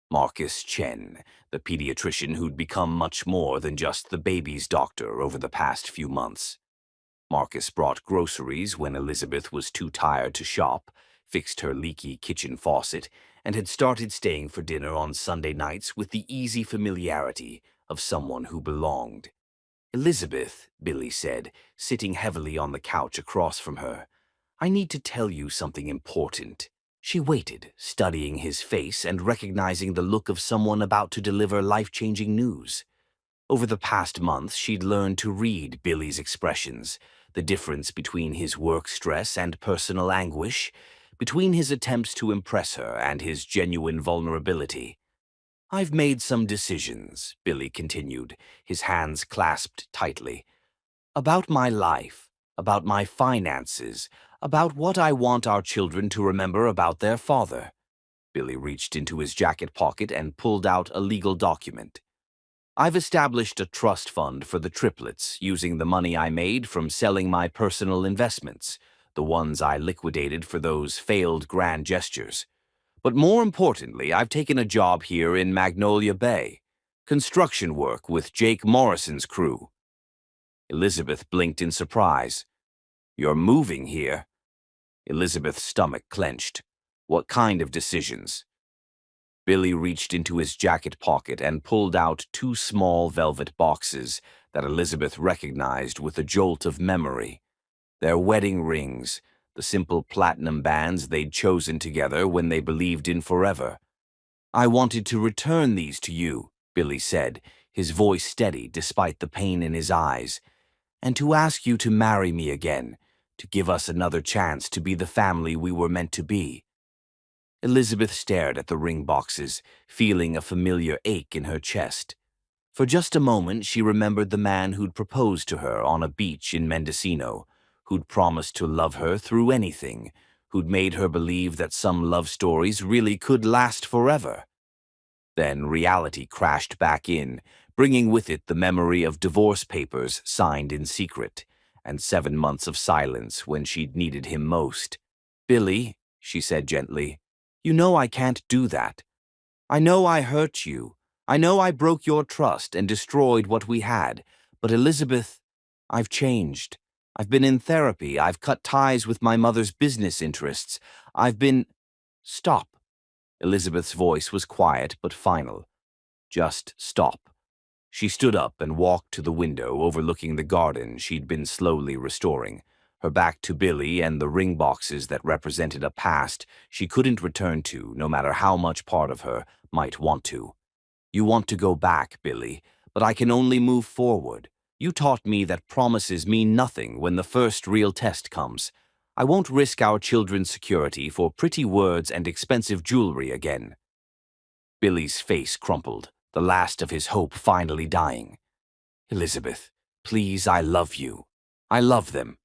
Marcus Chen, the pediatrician who'd become much more than just the baby's doctor over the past few months. Marcus brought groceries when Elizabeth was too tired to shop, fixed her leaky kitchen faucet, and had started staying for dinner on Sunday nights with the easy familiarity of someone who belonged. "Elizabeth," Billy said, sitting heavily on the couch across from her, "I need to tell you something important." She waited, studying his face and recognizing the look of someone about to deliver life-changing news. Over the past month, she'd learned to read Billy's expressions, the difference between his work stress and personal anguish, between his attempts to impress her and his genuine vulnerability. "I've made some decisions," Billy continued, his hands clasped tightly, "about my life, about my finances, about what I want our children to remember about their father." Billy reached into his jacket pocket and pulled out a legal document. "I've established a trust fund for the triplets using the money I made from selling my personal investments, the ones I liquidated for those failed grand gestures. But more importantly, I've taken a job here in Magnolia Bay, construction work with Jake Morrison's crew." Elizabeth blinked in surprise. "You're moving here?" Elizabeth's stomach clenched. "What kind of decisions?" Billy reached into his jacket pocket and pulled out two small velvet boxes that Elizabeth recognized with a jolt of memory. Their wedding rings, the simple platinum bands they'd chosen together when they believed in forever. "I wanted to return these to you," Billy said, his voice steady despite the pain in his eyes, "and to ask you to marry me again, to give us another chance to be the family we were meant to be." Elizabeth stared at the ring boxes, feeling a familiar ache in her chest. For just a moment, she remembered the man who'd proposed to her on a beach in Mendocino, who'd promised to love her through anything, who'd made her believe that some love stories really could last forever. Then reality crashed back in, bringing with it the memory of divorce papers signed in secret, and 7 months of silence when she'd needed him most. "Billy," she said gently, "you know I can't do that. I know I hurt you. I know I broke your trust and destroyed what we had. But Elizabeth, I've changed. I've been in therapy. I've cut ties with my mother's business interests. I've been—" "Stop." Elizabeth's voice was quiet but final. "Just stop." She stood up and walked to the window overlooking the garden she'd been slowly restoring, her back to Billy and the ring boxes that represented a past she couldn't return to no matter how much part of her might want to. "You want to go back, Billy, but I can only move forward. You taught me that promises mean nothing when the first real test comes. I won't risk our children's security for pretty words and expensive jewelry again." Billy's face crumpled, the last of his hope finally dying. "Elizabeth, please, I love you. I love them.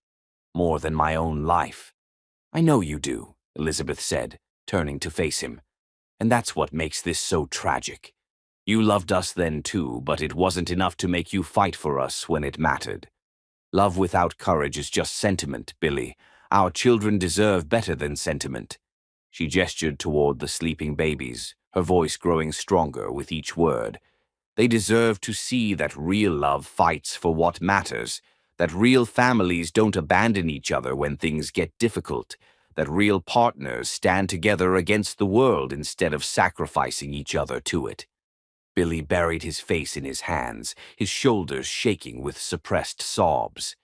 More than my own life." "I know you do," Elizabeth said, turning to face him. "And that's what makes this so tragic. You loved us then too, but it wasn't enough to make you fight for us when it mattered. Love without courage is just sentiment, Billy. Our children deserve better than sentiment." She gestured toward the sleeping babies, her voice growing stronger with each word. "They deserve to see that real love fights for what matters, that real families don't abandon each other when things get difficult, that real partners stand together against the world instead of sacrificing each other to it." Billy buried his face in his hands, his shoulders shaking with suppressed sobs.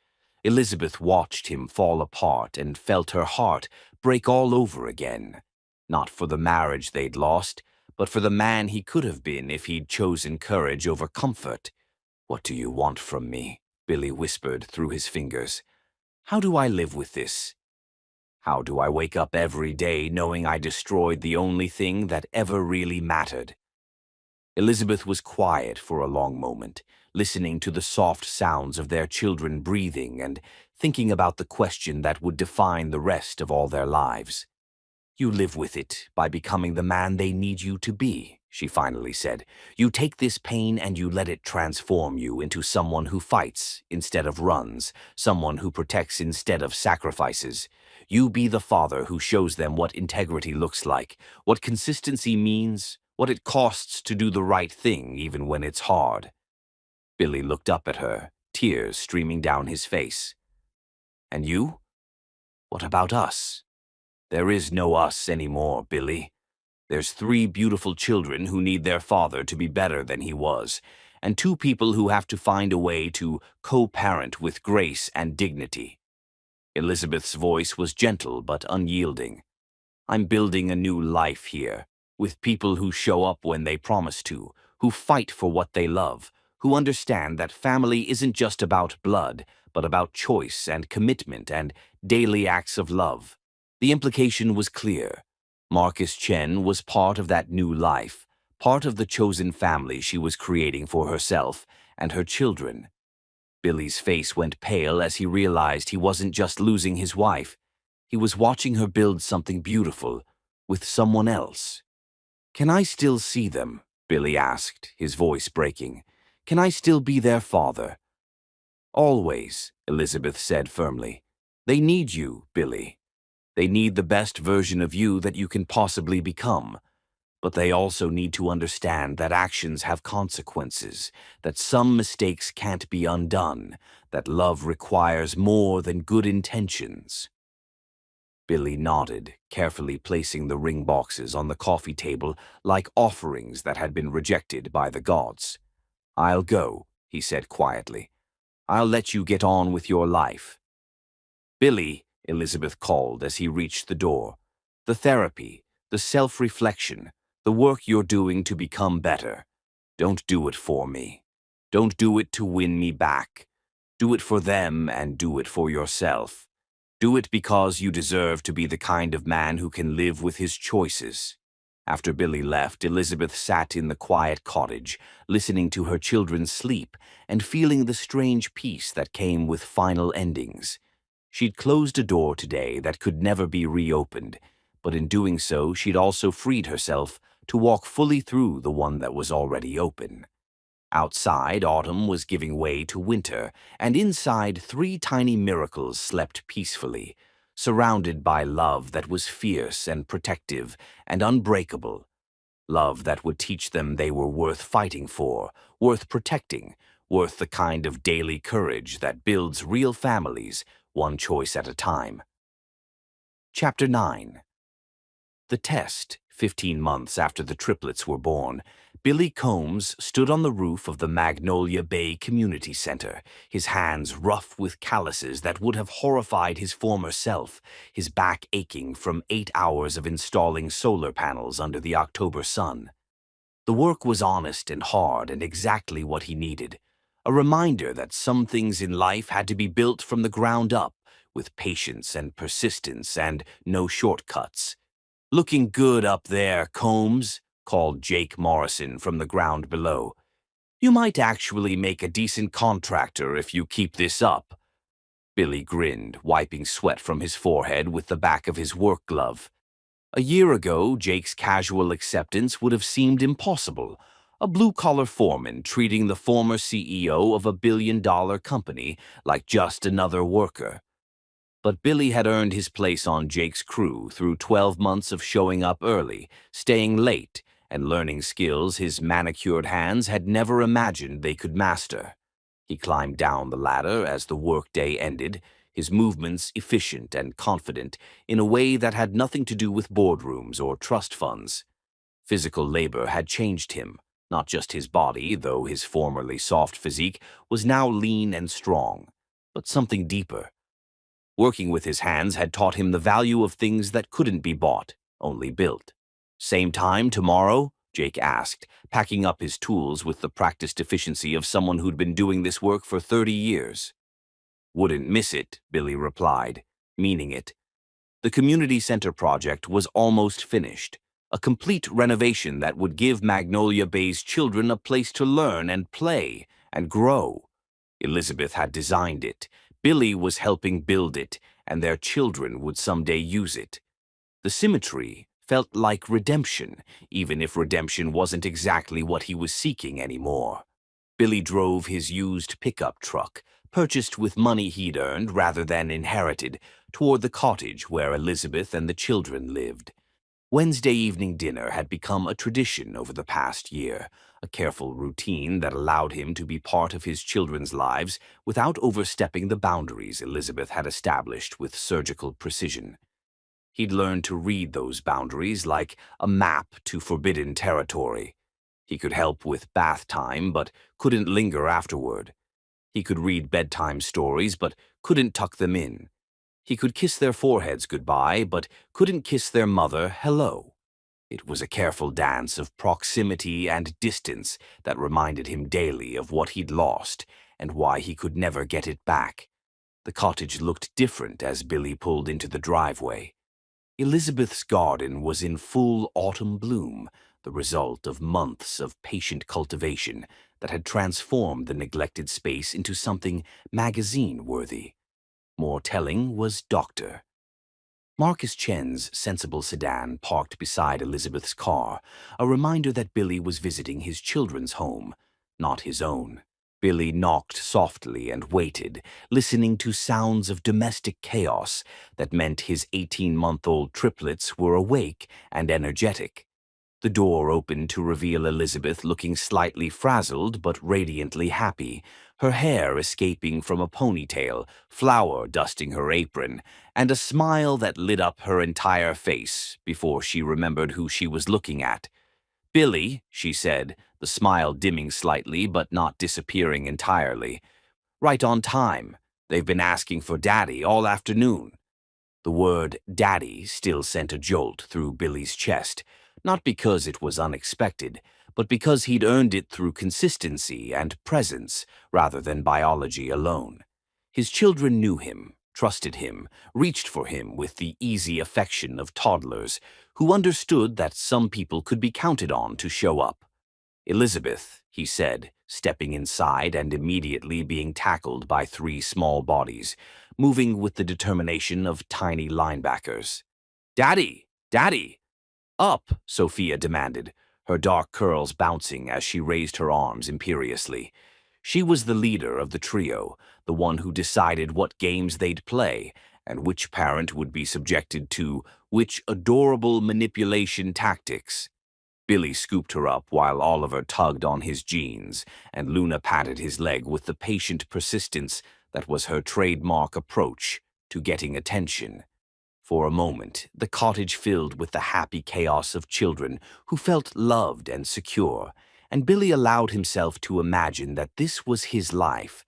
Elizabeth watched him fall apart and felt her heart break all over again. Not for the marriage they'd lost, but for the man he could have been if he'd chosen courage over comfort. "What do you want from me?" Billy whispered through his fingers. "How do I live with this? How do I wake up every day knowing I destroyed the only thing that ever really mattered?" Elizabeth was quiet for a long moment, listening to the soft sounds of their children breathing and thinking about the question that would define the rest of all their lives. "You live with it by becoming the man they need you to be," she finally said. "You take this pain and you let it transform you into someone who fights instead of runs, someone who protects instead of sacrifices. You be the father who shows them what integrity looks like, what consistency means, what it costs to do the right thing even when it's hard." Billy looked up at her, tears streaming down his face. "And you? What about us?" "There is no us anymore, Billy. There's 3 beautiful children who need their father to be better than he was, and 2 people who have to find a way to co-parent with grace and dignity." Elizabeth's voice was gentle but unyielding. I'm building a new life here, with people who show up when they promise to, who fight for what they love, who understand that family isn't just about blood, but about choice and commitment and daily acts of love. The implication was clear. Marcus Chen was part of that new life, part of the chosen family she was creating for herself and her children. Billy's face went pale as he realized he wasn't just losing his wife. He was watching her build something beautiful with someone else. "Can I still see them?" Billy asked, his voice breaking. "Can I still be their father?" "Always," Elizabeth said firmly. "They need you, Billy. They need the best version of you that you can possibly become. But they also need to understand that actions have consequences, that some mistakes can't be undone, that love requires more than good intentions." Billy nodded, carefully placing the ring boxes on the coffee table like offerings that had been rejected by the gods. "I'll go," he said quietly. "I'll let you get on with your life." "Billy," Elizabeth called as he reached the door. "The therapy, the self-reflection, the work you're doing to become better. Don't do it for me. Don't do it to win me back. Do it for them and do it for yourself. Do it because you deserve to be the kind of man who can live with his choices." After Billy left, Elizabeth sat in the quiet cottage, listening to her children sleep and feeling the strange peace that came with final endings. She'd closed a door today that could never be reopened, but in doing so, she'd also freed herself to walk fully through the one that was already open. Outside, autumn was giving way to winter, and inside, three tiny miracles slept peacefully, surrounded by love that was fierce and protective and unbreakable. Love that would teach them they were worth fighting for, worth protecting, worth the kind of daily courage that builds real families, one choice at a time. Chapter 9. The test, 15 months after the triplets were born. Billy Combs stood on the roof of the Magnolia Bay Community Center, his hands rough with calluses that would have horrified his former self, his back aching from 8 hours of installing solar panels under the October sun. The work was honest and hard and exactly what he needed. A reminder that some things in life had to be built from the ground up, with patience and persistence and no shortcuts. "Looking good up there, Combs," called Jake Morrison from the ground below. "You might actually make a decent contractor if you keep this up." Billy grinned, wiping sweat from his forehead with the back of his work glove. A year ago, Jake's casual acceptance would have seemed impossible. A blue-collar foreman treating the former CEO of a billion-dollar company like just another worker. But Billy had earned his place on Jake's crew through 12 months of showing up early, staying late, and learning skills his manicured hands had never imagined they could master. He climbed down the ladder as the workday ended, his movements efficient and confident in a way that had nothing to do with boardrooms or trust funds. Physical labor had changed him, not just his body, though his formerly soft physique was now lean and strong, but something deeper. Working with his hands had taught him the value of things that couldn't be bought, only built. "Same time tomorrow?" Jake asked, packing up his tools with the practiced efficiency of someone who'd been doing this work for 30 years. "Wouldn't miss it," Billy replied, meaning it. The community center project was almost finished, a complete renovation that would give Magnolia Bay's children a place to learn and play and grow. Elizabeth had designed it, Billy was helping build it, and their children would someday use it. The symmetry felt like redemption, even if redemption wasn't exactly what he was seeking anymore. Billy drove his used pickup truck, purchased with money he'd earned rather than inherited, toward the cottage where Elizabeth and the children lived. Wednesday evening dinner had become a tradition over the past year, a careful routine that allowed him to be part of his children's lives without overstepping the boundaries Elizabeth had established with surgical precision. He'd learned to read those boundaries like a map to forbidden territory. He could help with bath time, but couldn't linger afterward. He could read bedtime stories, but couldn't tuck them in. He could kiss their foreheads goodbye, but couldn't kiss their mother hello. It was a careful dance of proximity and distance that reminded him daily of what he'd lost and why he could never get it back. The cottage looked different as Billy pulled into the driveway. Elizabeth's garden was in full autumn bloom, the result of months of patient cultivation that had transformed the neglected space into something magazine-worthy. More telling was Dr. Marcus Chen's sensible sedan parked beside Elizabeth's car, a reminder that Billy was visiting his children's home, not his own. Billy knocked softly and waited, listening to sounds of domestic chaos that meant his 18-month-old triplets were awake and energetic. The door opened to reveal Elizabeth looking slightly frazzled but radiantly happy, her hair escaping from a ponytail, flour dusting her apron, and a smile that lit up her entire face before she remembered who she was looking at. "Billy," she said, the smile dimming slightly but not disappearing entirely. "Right on time. They've been asking for Daddy all afternoon." The word "daddy" still sent a jolt through Billy's chest, not because it was unexpected, but because he'd earned it through consistency and presence rather than biology alone. His children knew him, trusted him, reached for him with the easy affection of toddlers, who understood that some people could be counted on to show up. "Elizabeth," he said, stepping inside and immediately being tackled by three small bodies, moving with the determination of tiny linebackers. "Daddy! Daddy!" "Up!" Sophia demanded, her dark curls bouncing as she raised her arms imperiously. She was the leader of the trio, the one who decided what games they'd play, and which parent would be subjected to which adorable manipulation tactics. Billy scooped her up while Oliver tugged on his jeans, and Luna patted his leg with the patient persistence that was her trademark approach to getting attention. For a moment, the cottage filled with the happy chaos of children who felt loved and secure, and Billy allowed himself to imagine that this was his life,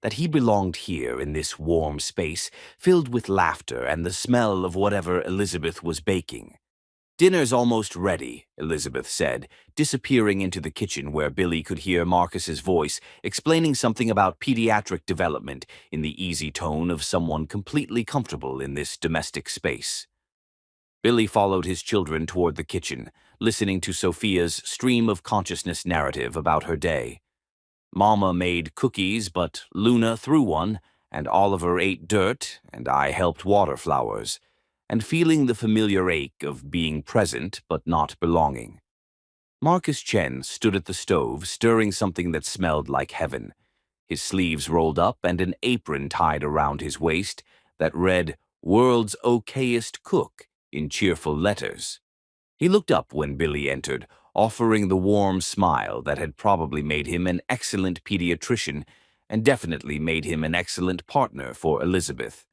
that he belonged here in this warm space filled with laughter and the smell of whatever Elizabeth was baking. "Dinner's almost ready," Elizabeth said, disappearing into the kitchen where Billy could hear Marcus's voice explaining something about pediatric development in the easy tone of someone completely comfortable in this domestic space. Billy followed his children toward the kitchen, listening to Sophia's stream of consciousness narrative about her day. "Mama made cookies, but Luna threw one, and Oliver ate dirt, and I helped water flowers," and feeling the familiar ache of being present but not belonging. Marcus Chen stood at the stove, stirring something that smelled like heaven, his sleeves rolled up and an apron tied around his waist that read, "World's Okayest Cook," in cheerful letters. He looked up when Billy entered, offering the warm smile that had probably made him an excellent pediatrician and definitely made him an excellent partner for Elizabeth.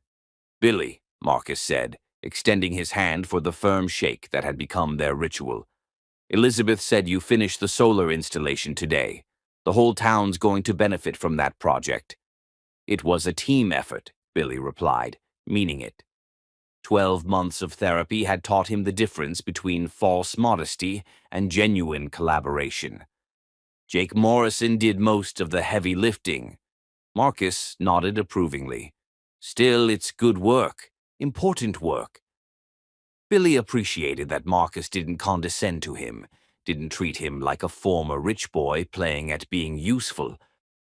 "Billy," Marcus said, extending his hand for the firm shake that had become their ritual. "Elizabeth said you finished the solar installation today. The whole town's going to benefit from that project." "It was a team effort," Billy replied, meaning it. 12 months of therapy had taught him the difference between false modesty and genuine collaboration. "Jake Morrison did most of the heavy lifting." Marcus nodded approvingly. "Still, it's good work. Important work." Billy appreciated that Marcus didn't condescend to him, didn't treat him like a former rich boy playing at being useful.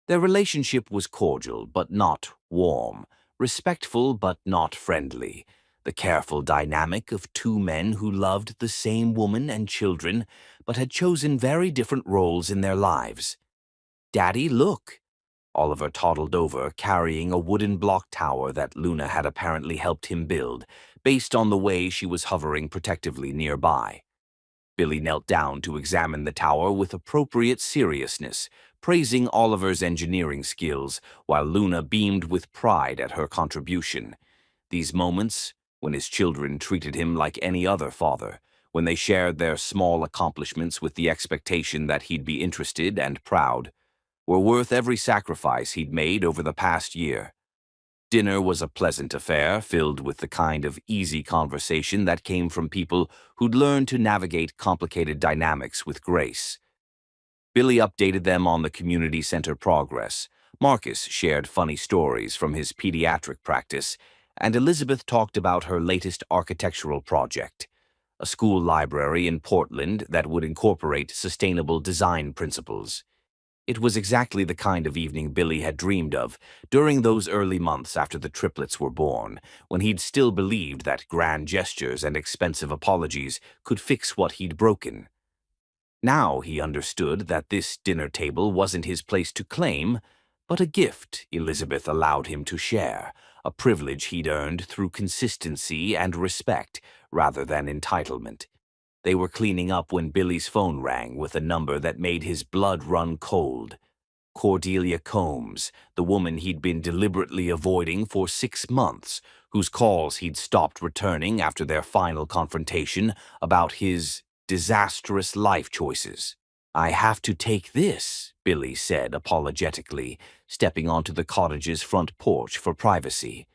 Their relationship was cordial but not warm, respectful but not friendly, the careful dynamic of two men who loved the same woman and children but had chosen very different roles in their lives. "Daddy, look." Oliver toddled over, carrying a wooden block tower that Luna had apparently helped him build, based on the way she was hovering protectively nearby. Billy knelt down to examine the tower with appropriate seriousness, praising Oliver's engineering skills, while Luna beamed with pride at her contribution. These moments, when his children treated him like any other father, when they shared their small accomplishments with the expectation that he'd be interested and proud, were worth every sacrifice he'd made over the past year. Dinner was a pleasant affair, filled with the kind of easy conversation that came from people who'd learned to navigate complicated dynamics with grace. Billy updated them on the community center progress. Marcus shared funny stories from his pediatric practice, and Elizabeth talked about her latest architectural project, a school library in Portland that would incorporate sustainable design principles. It was exactly the kind of evening Billy had dreamed of during those early months after the triplets were born, when he'd still believed that grand gestures and expensive apologies could fix what he'd broken. Now he understood that this dinner table wasn't his place to claim, but a gift Elizabeth allowed him to share, a privilege he'd earned through consistency and respect rather than entitlement. They were cleaning up when Billy's phone rang with a number that made his blood run cold. Cordelia Combs, the woman he'd been deliberately avoiding for 6 months, whose calls he'd stopped returning after their final confrontation about his disastrous life choices. "I have to take this," Billy said apologetically, stepping onto the cottage's front porch for privacy.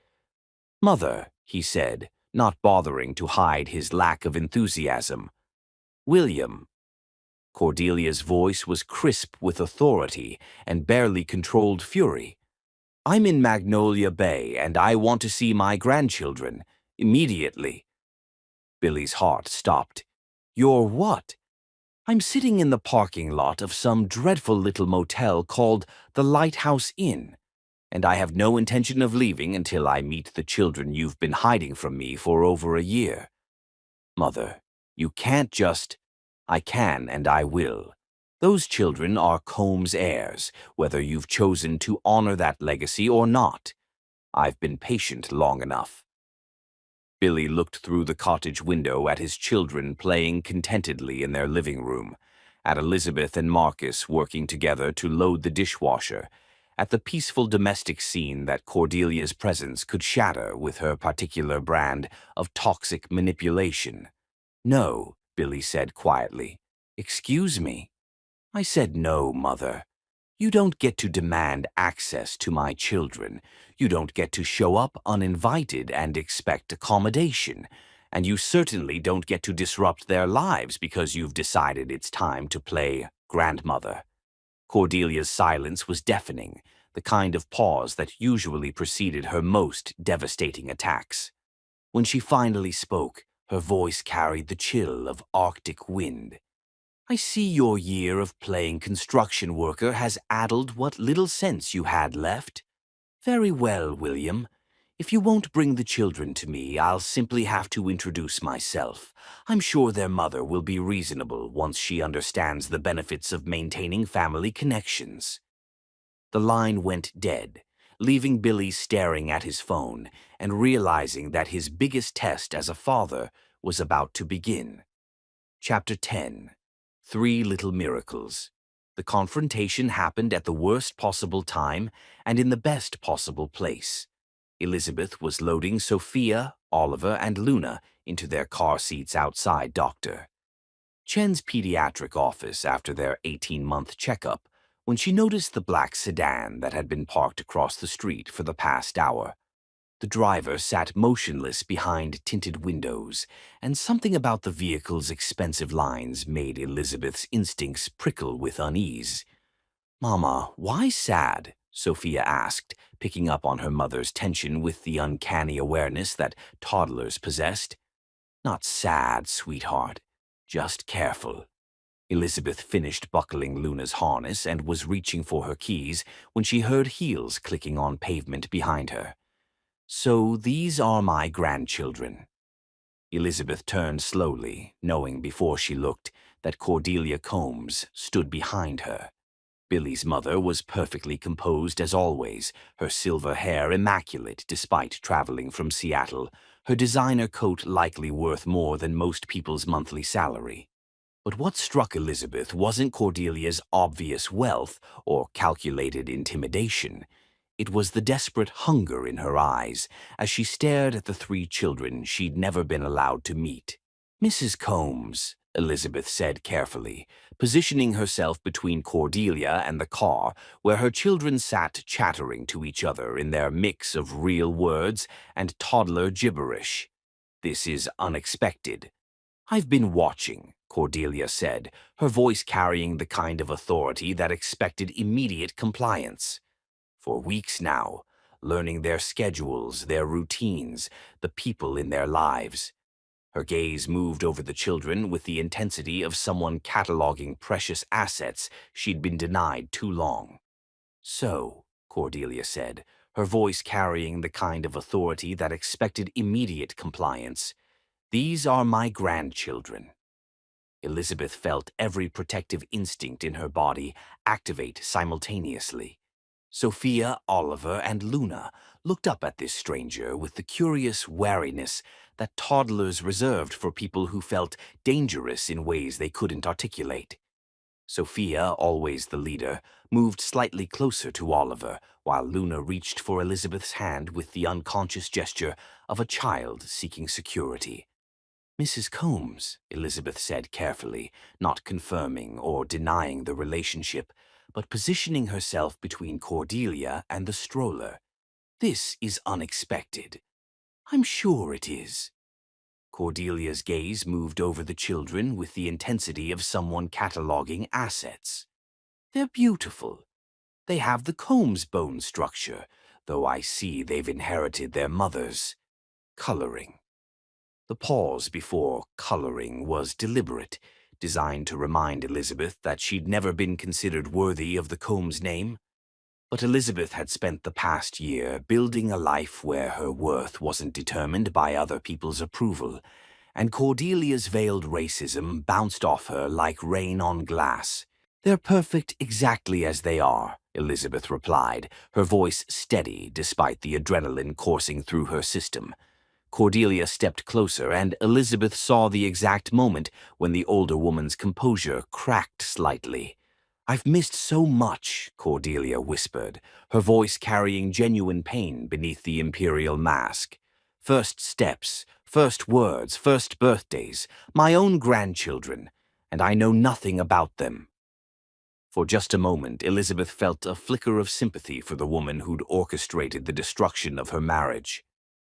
"Mother," he said, not bothering to hide his lack of enthusiasm. "William." Cordelia's voice was crisp with authority and barely controlled fury. "I'm in Magnolia Bay, and I want to see my grandchildren. Immediately." Billy's heart stopped. "You're what?" "I'm sitting in the parking lot of some dreadful little motel called the Lighthouse Inn, and I have no intention of leaving until I meet the children you've been hiding from me for over a year." "Mother, you can't just—" "I can and I will. Those children are Combs' heirs, whether you've chosen to honor that legacy or not. I've been patient long enough." Billy looked through the cottage window at his children playing contentedly in their living room, at Elizabeth and Marcus working together to load the dishwasher, at the peaceful domestic scene that Cordelia's presence could shatter with her particular brand of toxic manipulation. "No," Billy said quietly. "Excuse me." "I said no, Mother. You don't get to demand access to my children. You don't get to show up uninvited and expect accommodation. And you certainly don't get to disrupt their lives because you've decided it's time to play grandmother." Cordelia's silence was deafening, the kind of pause that usually preceded her most devastating attacks. When she finally spoke, her voice carried the chill of Arctic wind. "I see your year of playing construction worker has addled what little sense you had left. Very well, William. If you won't bring the children to me, I'll simply have to introduce myself. I'm sure their mother will be reasonable once she understands the benefits of maintaining family connections." The line went dead, leaving Billy staring at his phone and realizing that his biggest test as a father was about to begin. Chapter 10. 3 Little Miracles. The confrontation happened at the worst possible time and in the best possible place. Elizabeth was loading Sophia, Oliver, and Luna into their car seats outside Dr. Chen's pediatric office after their 18-month checkup when she noticed the black sedan that had been parked across the street for the past hour. The driver sat motionless behind tinted windows, and something about the vehicle's expensive lines made Elizabeth's instincts prickle with unease. "Mama, why sad?" Sophia asked, picking up on her mother's tension with the uncanny awareness that toddlers possessed. "Not sad, sweetheart. Just careful." Elizabeth finished buckling Luna's harness and was reaching for her keys when she heard heels clicking on pavement behind her. "So these are my grandchildren." Elizabeth turned slowly, knowing before she looked that Cordelia Combs stood behind her. Billy's mother was perfectly composed as always, her silver hair immaculate despite traveling from Seattle, her designer coat likely worth more than most people's monthly salary. But what struck Elizabeth wasn't Cordelia's obvious wealth or calculated intimidation. It was the desperate hunger in her eyes as she stared at the 3 children she'd never been allowed to meet. "Mrs. Combs," Elizabeth said carefully, positioning herself between Cordelia and the car, where her children sat chattering to each other in their mix of real words and toddler gibberish. This is unexpected. I've been watching, Cordelia said, her voice carrying the kind of authority that expected immediate compliance. For weeks now, learning their schedules, their routines, the people in their lives. Her gaze moved over the children with the intensity of someone cataloging precious assets she'd been denied too long. So, Cordelia said, her voice carrying the kind of authority that expected immediate compliance, these are my grandchildren. Elizabeth felt every protective instinct in her body activate simultaneously. Sophia, Oliver, and Luna looked up at this stranger with the curious wariness that toddlers reserved for people who felt dangerous in ways they couldn't articulate. Sophia, always the leader, moved slightly closer to Oliver, while Luna reached for Elizabeth's hand with the unconscious gesture of a child seeking security. "Mrs. Combs," Elizabeth said carefully, not confirming or denying the relationship, but positioning herself between Cordelia and the stroller. "This is unexpected." "I'm sure it is." Cordelia's gaze moved over the children with the intensity of someone cataloging assets. "They're beautiful. They have the Combs bone structure, though I see they've inherited their mother's coloring." The pause before coloring was deliberate, designed to remind Elizabeth that she'd never been considered worthy of the Combs name. But Elizabeth had spent the past year building a life where her worth wasn't determined by other people's approval, and Cordelia's veiled racism bounced off her like rain on glass. "They're perfect exactly as they are," Elizabeth replied, her voice steady despite the adrenaline coursing through her system. Cordelia stepped closer, and Elizabeth saw the exact moment when the older woman's composure cracked slightly. "I've missed so much," Cordelia whispered, her voice carrying genuine pain beneath the imperial mask. "First steps, first words, first birthdays, my own grandchildren, and I know nothing about them." For just a moment, Elizabeth felt a flicker of sympathy for the woman who'd orchestrated the destruction of her marriage.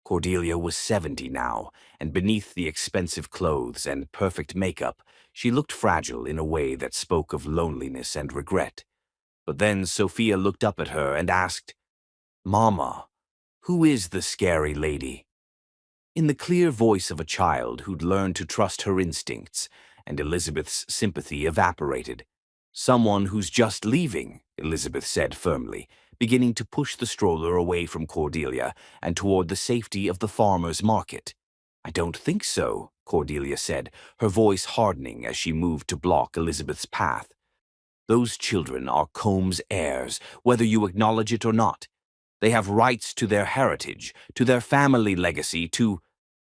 Cordelia was 70 now, and beneath the expensive clothes and perfect makeup, she looked fragile in a way that spoke of loneliness and regret. But then Sophia looked up at her and asked, "Mama, who is the scary lady?" In the clear voice of a child who'd learned to trust her instincts, and Elizabeth's sympathy evaporated. "Someone who's just leaving," Elizabeth said firmly, beginning to push the stroller away from Cordelia and toward the safety of the farmer's market. "I don't think so," Cordelia said, her voice hardening as she moved to block Elizabeth's path. "Those children are Combs' heirs, whether you acknowledge it or not. They have rights to their heritage, to their family legacy, to—"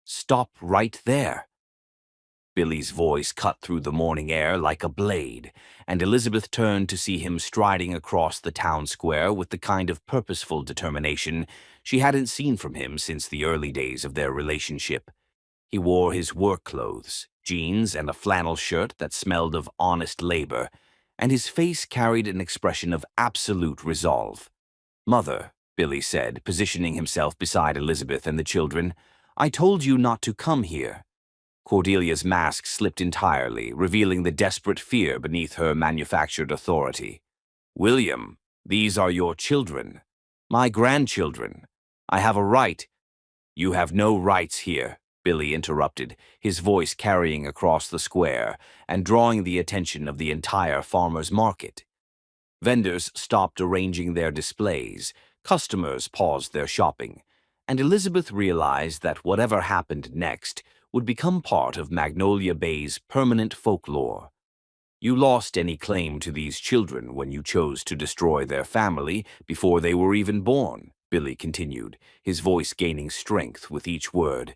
"Stop right there." Billy's voice cut through the morning air like a blade, and Elizabeth turned to see him striding across the town square with the kind of purposeful determination she hadn't seen from him since the early days of their relationship. He wore his work clothes, jeans and a flannel shirt that smelled of honest labor, and his face carried an expression of absolute resolve. "Mother," Billy said, positioning himself beside Elizabeth and the children, "I told you not to come here." Cordelia's mask slipped entirely, revealing the desperate fear beneath her manufactured authority. "William, these are your children. My grandchildren. I have a right—" "You have no rights here," Billy interrupted, his voice carrying across the square and drawing the attention of the entire farmer's market. Vendors stopped arranging their displays, customers paused their shopping, and Elizabeth realized that whatever happened next would become part of Magnolia Bay's permanent folklore. "You lost any claim to these children when you chose to destroy their family before they were even born," Billy continued, his voice gaining strength with each word.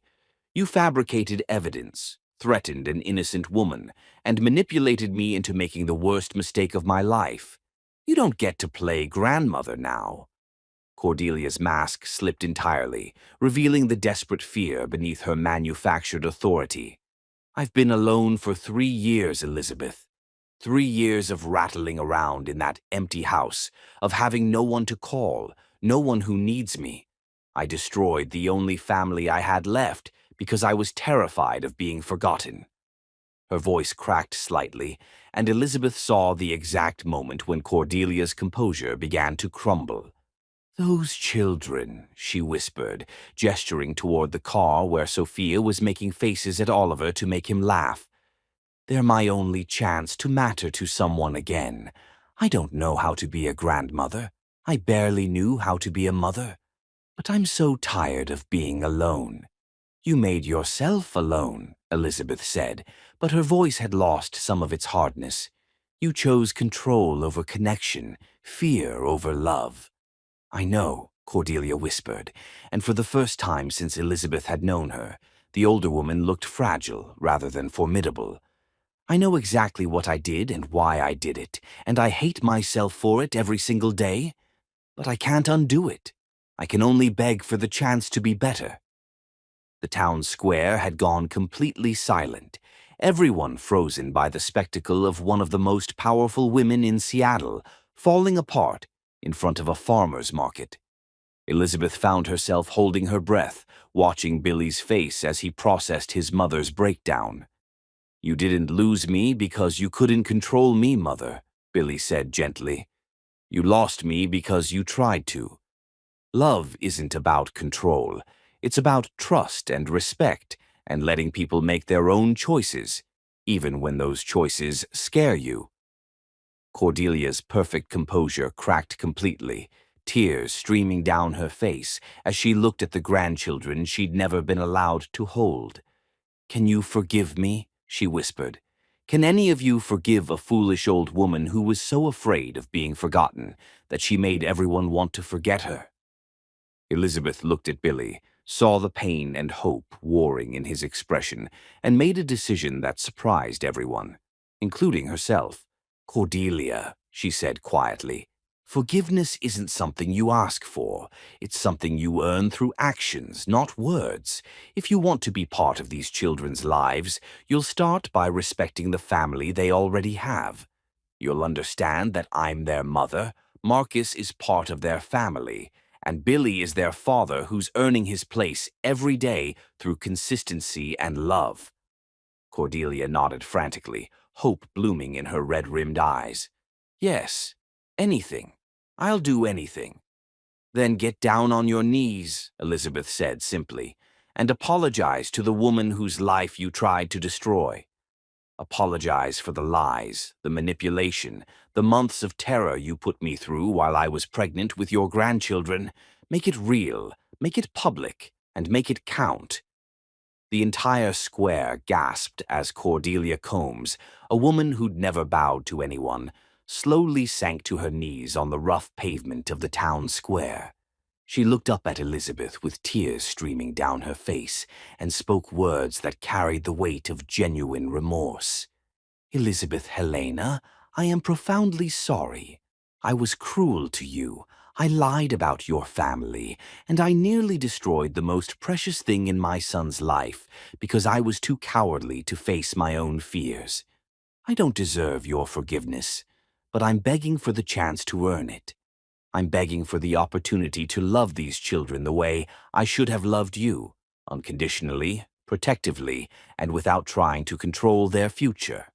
"You fabricated evidence, threatened an innocent woman, and manipulated me into making the worst mistake of my life. You don't get to play grandmother now." Cordelia's mask slipped entirely, revealing the desperate fear beneath her manufactured authority. I've been alone for 3 years, Elizabeth. 3 years of rattling around in that empty house, of having no one to call, no one who needs me. I destroyed the only family I had left because I was terrified of being forgotten. Her voice cracked slightly, and Elizabeth saw the exact moment when Cordelia's composure began to crumble. "Those children," she whispered, gesturing toward the car where Sophia was making faces at Oliver to make him laugh. "They're my only chance to matter to someone again. I don't know how to be a grandmother. I barely knew how to be a mother. But I'm so tired of being alone." "You made yourself alone," Elizabeth said, but her voice had lost some of its hardness. "You chose control over connection, fear over love." "I know," Cordelia whispered, and for the first time since Elizabeth had known her, the older woman looked fragile rather than formidable. "I know exactly what I did and why I did it, and I hate myself for it every single day. But I can't undo it. I can only beg for the chance to be better." The town square had gone completely silent, everyone frozen by the spectacle of one of the most powerful women in Seattle falling apart in front of a farmer's market. Elizabeth found herself holding her breath, watching Billy's face as he processed his mother's breakdown. "You didn't lose me because you couldn't control me, Mother," Billy said gently. "You lost me because you tried to. Love isn't about control. It's about trust and respect and letting people make their own choices, even when those choices scare you." Cordelia's perfect composure cracked completely, tears streaming down her face as she looked at the grandchildren she'd never been allowed to hold. "Can you forgive me?" she whispered. "Can any of you forgive a foolish old woman who was so afraid of being forgotten that she made everyone want to forget her?" Elizabeth looked at Billy, saw the pain and hope warring in his expression, and made a decision that surprised everyone, including herself. "Cordelia," she said quietly, "forgiveness isn't something you ask for. It's something you earn through actions, not words. If you want to be part of these children's lives, you'll start by respecting the family they already have. You'll understand that I'm their mother, Marcus is part of their family, and Billy is their father who's earning his place every day through consistency and love." Cordelia nodded frantically, hope blooming in her red-rimmed eyes. "Yes, anything. I'll do anything." "Then get down on your knees," Elizabeth said simply, "and apologize to the woman whose life you tried to destroy. Apologize for the lies, the manipulation, the months of terror you put me through while I was pregnant with your grandchildren. Make it real, make it public, and make it count." The entire square gasped as Cordelia Combs, a woman who'd never bowed to anyone, slowly sank to her knees on the rough pavement of the town square. She looked up at Elizabeth with tears streaming down her face and spoke words that carried the weight of genuine remorse. "Elizabeth Helena, I am profoundly sorry. I was cruel to you. I lied about your family, and I nearly destroyed the most precious thing in my son's life because I was too cowardly to face my own fears. I don't deserve your forgiveness, but I'm begging for the chance to earn it. I'm begging for the opportunity to love these children the way I should have loved you, unconditionally, protectively, and without trying to control their future."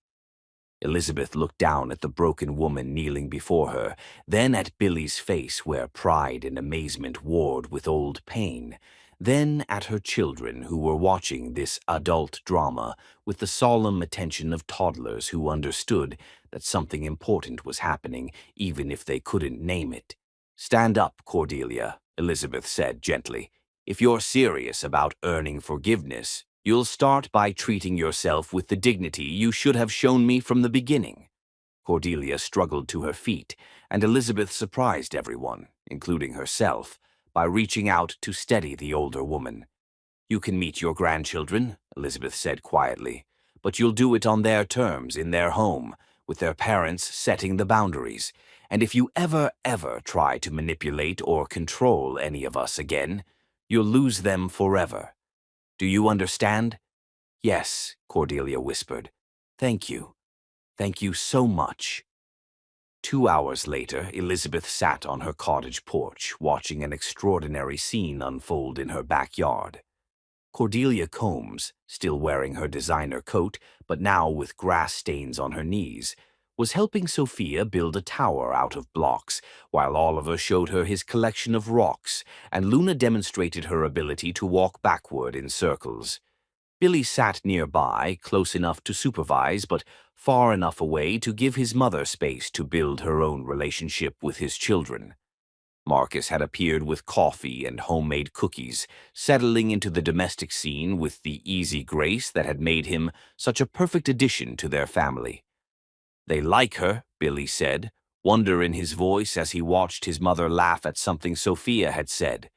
Elizabeth looked down at the broken woman kneeling before her, then at Billy's face where pride and amazement warred with old pain, then at her children who were watching this adult drama with the solemn attention of toddlers who understood that something important was happening even if they couldn't name it. "Stand up, Cordelia," Elizabeth said gently. "If you're serious about earning forgiveness, you'll start by treating yourself with the dignity you should have shown me from the beginning." Cordelia struggled to her feet, and Elizabeth surprised everyone, including herself, by reaching out to steady the older woman. "You can meet your grandchildren," Elizabeth said quietly, "but you'll do it on their terms, in their home, with their parents setting the boundaries. And if you ever try to manipulate or control any of us again, you'll lose them forever. Do you understand?" Yes, Cordelia whispered. Thank you. Thank you so much. 2 hours later, Elizabeth sat on her cottage porch, watching an extraordinary scene unfold in her backyard. Cordelia Combs, still wearing her designer coat, but now with grass stains on her knees, was helping Sophia build a tower out of blocks, while Oliver showed her his collection of rocks, and Luna demonstrated her ability to walk backward in circles. Billy sat nearby, close enough to supervise, but far enough away to give his mother space to build her own relationship with his children. Marcus had appeared with coffee and homemade cookies, settling into the domestic scene with the easy grace that had made him such a perfect addition to their family. They like her, Billy said, wonder in his voice as he watched his mother laugh at something Sophia had said.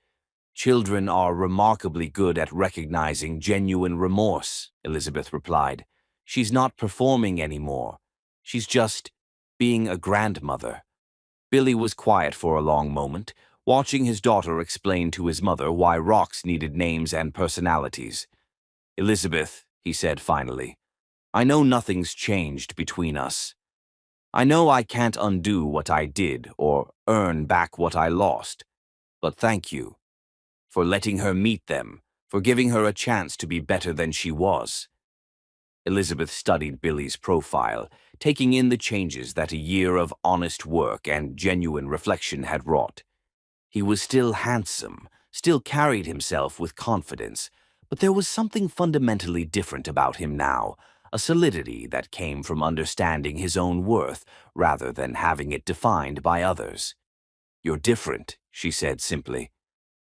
Children are remarkably good at recognizing genuine remorse, Elizabeth replied. She's not performing anymore. She's just being a grandmother. Billy was quiet for a long moment, watching his daughter explain to his mother why rocks needed names and personalities. Elizabeth, he said finally, I know nothing's changed between us. I know I can't undo what I did or earn back what I lost, but thank you for letting her meet them, for giving her a chance to be better than she was. Elizabeth studied Billy's profile, taking in the changes that a year of honest work and genuine reflection had wrought. He was still handsome, still carried himself with confidence, but there was something fundamentally different about him now, a solidity that came from understanding his own worth rather than having it defined by others. You're different, she said simply.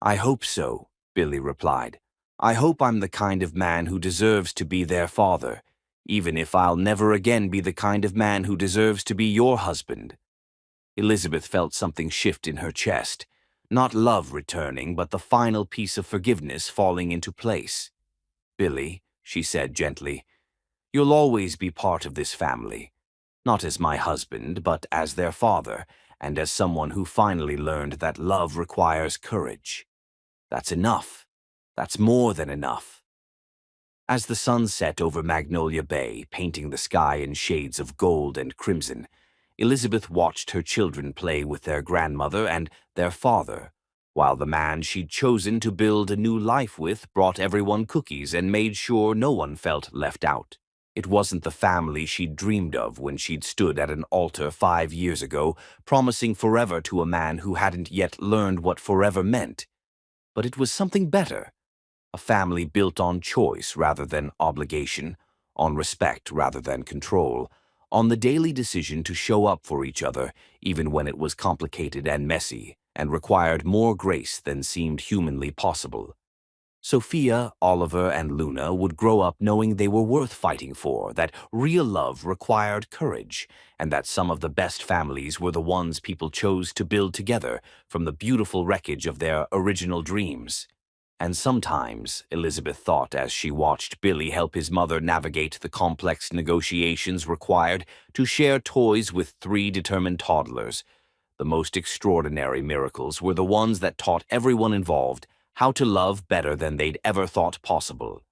I hope so, Billy replied. I hope I'm the kind of man who deserves to be their father, even if I'll never again be the kind of man who deserves to be your husband. Elizabeth felt something shift in her chest, not love returning, but the final piece of forgiveness falling into place. Billy, she said gently, you'll always be part of this family, not as my husband, but as their father, and as someone who finally learned that love requires courage. That's enough. That's more than enough. As the sun set over Magnolia Bay, painting the sky in shades of gold and crimson, Elizabeth watched her children play with their grandmother and their father, while the man she'd chosen to build a new life with brought everyone cookies and made sure no one felt left out. It wasn't the family she'd dreamed of when she'd stood at an altar 5 years ago, promising forever to a man who hadn't yet learned what forever meant. But it was something better, a family built on choice rather than obligation, on respect rather than control, on the daily decision to show up for each other even when it was complicated and messy and required more grace than seemed humanly possible. Sophia, Oliver, and Luna would grow up knowing they were worth fighting for, that real love required courage, and that some of the best families were the ones people chose to build together from the beautiful wreckage of their original dreams. And sometimes, Elizabeth thought as she watched Billy help his mother navigate the complex negotiations required to share toys with 3 determined toddlers, the most extraordinary miracles were the ones that taught everyone involved how to love better than they'd ever thought possible.